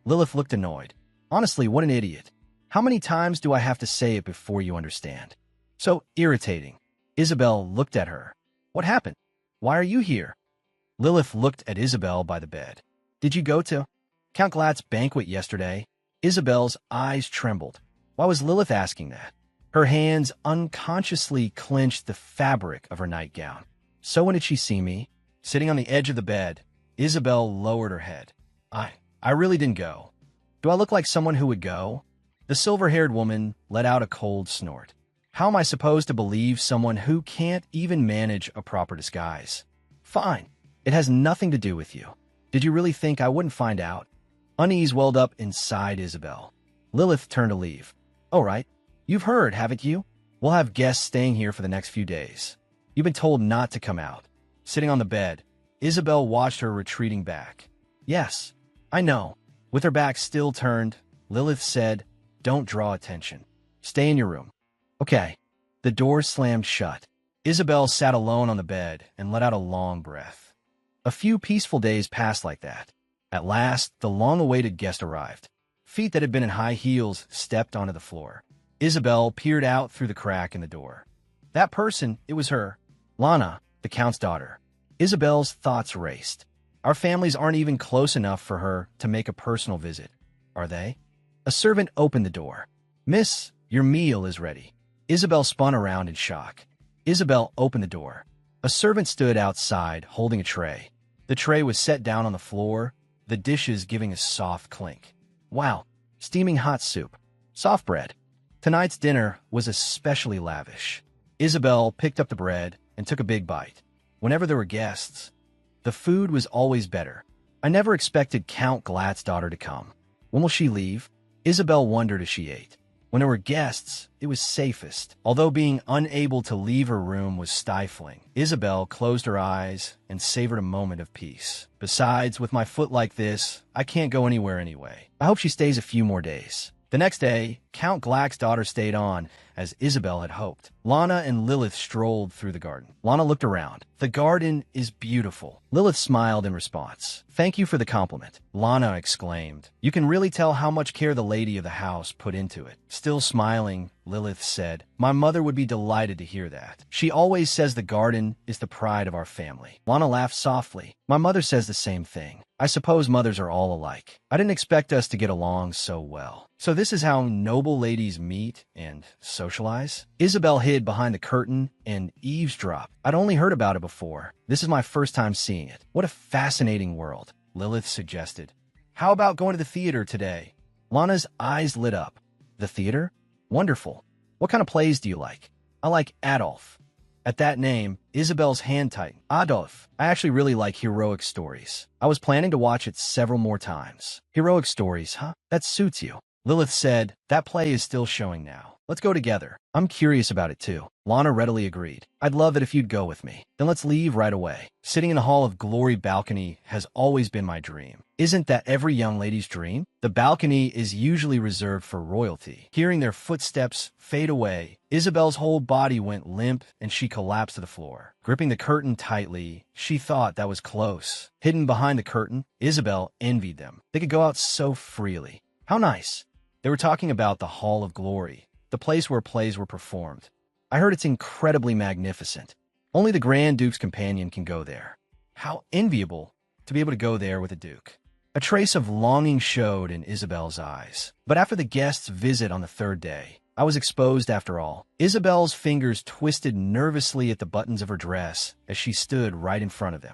Lilith looked annoyed. Honestly, what an idiot. How many times do I have to say it before you understand? So irritating. Isabel looked at her. What happened? Why are you here? Lilith looked at Isabel by the bed. Did you go to Count Glatt's banquet yesterday? Isabel's eyes trembled. Why was Lilith asking that? Her hands unconsciously clenched the fabric of her nightgown. So when did she see me? Sitting on the edge of the bed, Isabel lowered her head. I really didn't go. Do I look like someone who would go? The silver-haired woman let out a cold snort. How am I supposed to believe someone who can't even manage a proper disguise? Fine. It has nothing to do with you. Did you really think I wouldn't find out? Unease welled up inside Isabel. Lilith turned to leave. All right. You've heard, haven't you? We'll have guests staying here for the next few days. You've been told not to come out. Sitting on the bed, Isabel watched her retreating back. Yes, I know. With her back still turned, Lilith said, Don't draw attention. Stay in your room. Okay. The door slammed shut. Isabel sat alone on the bed and let out a long breath. A few peaceful days passed like that. At last, the long-awaited guest arrived. Feet that had been in high heels stepped onto the floor. Isabel peered out through the crack in the door. That person, it was her. Lana, the Count's daughter. Isabel's thoughts raced. Our families aren't even close enough for her to make a personal visit, are they? A servant opened the door. Miss, your meal is ready. Isabel spun around in shock. Isabel opened the door. A servant stood outside holding a tray. The tray was set down on the floor, the dishes giving a soft clink. Wow, steaming hot soup. Soft bread. Tonight's dinner was especially lavish. Isabel picked up the bread and took a big bite. Whenever there were guests, the food was always better. I never expected Count Glad's daughter to come. When will she leave? Isabel wondered as she ate. When there were guests, it was safest, although being unable to leave her room was stifling. Isabel closed her eyes and savored a moment of peace. Besides, with my foot like this, I can't go anywhere anyway. I hope she stays a few more days. The next day, Count Glack's daughter stayed on, as Isabel had hoped. Lana and Lilith strolled through the garden. Lana looked around. The garden is beautiful. Lilith smiled in response. Thank you for the compliment, Lana exclaimed. You can really tell how much care the lady of the house put into it. Still smiling, Lilith said, my mother would be delighted to hear that. She always says the garden is the pride of our family. Lana laughed softly. My mother says the same thing. I suppose mothers are all alike. I didn't expect us to get along so well. So this is how noble ladies meet and socialize? Isabel hid behind the curtain and eavesdropped. I'd only heard about it before. This is my first time seeing it. What a fascinating world, Lilith suggested. How about going to the theater today? Lana's eyes lit up. The theater? Wonderful. What kind of plays do you like? I like Adolf. At that name, Isabel's hand tightened. Adolf. I actually really like heroic stories. I was planning to watch it several more times. Heroic stories, huh? That suits you. Lilith said, that play is still showing now. Let's go together. I'm curious about it too. Lana readily agreed. I'd love it if you'd go with me. Then let's leave right away. Sitting in the Hall of Glory balcony has always been my dream. Isn't that every young lady's dream? The balcony is usually reserved for royalty. Hearing their footsteps fade away, Isabel's whole body went limp and she collapsed to the floor. Gripping the curtain tightly, she thought that was close. Hidden behind the curtain, Isabel envied them. They could go out so freely. How nice. They were talking about the Hall of Glory, the place where plays were performed. I heard it's incredibly magnificent. Only the Grand Duke's companion can go there. How enviable to be able to go there with a duke. A trace of longing showed in Isabel's eyes. But after the guests' visit on the third day, I was exposed after all. Isabel's fingers twisted nervously at the buttons of her dress as she stood right in front of them.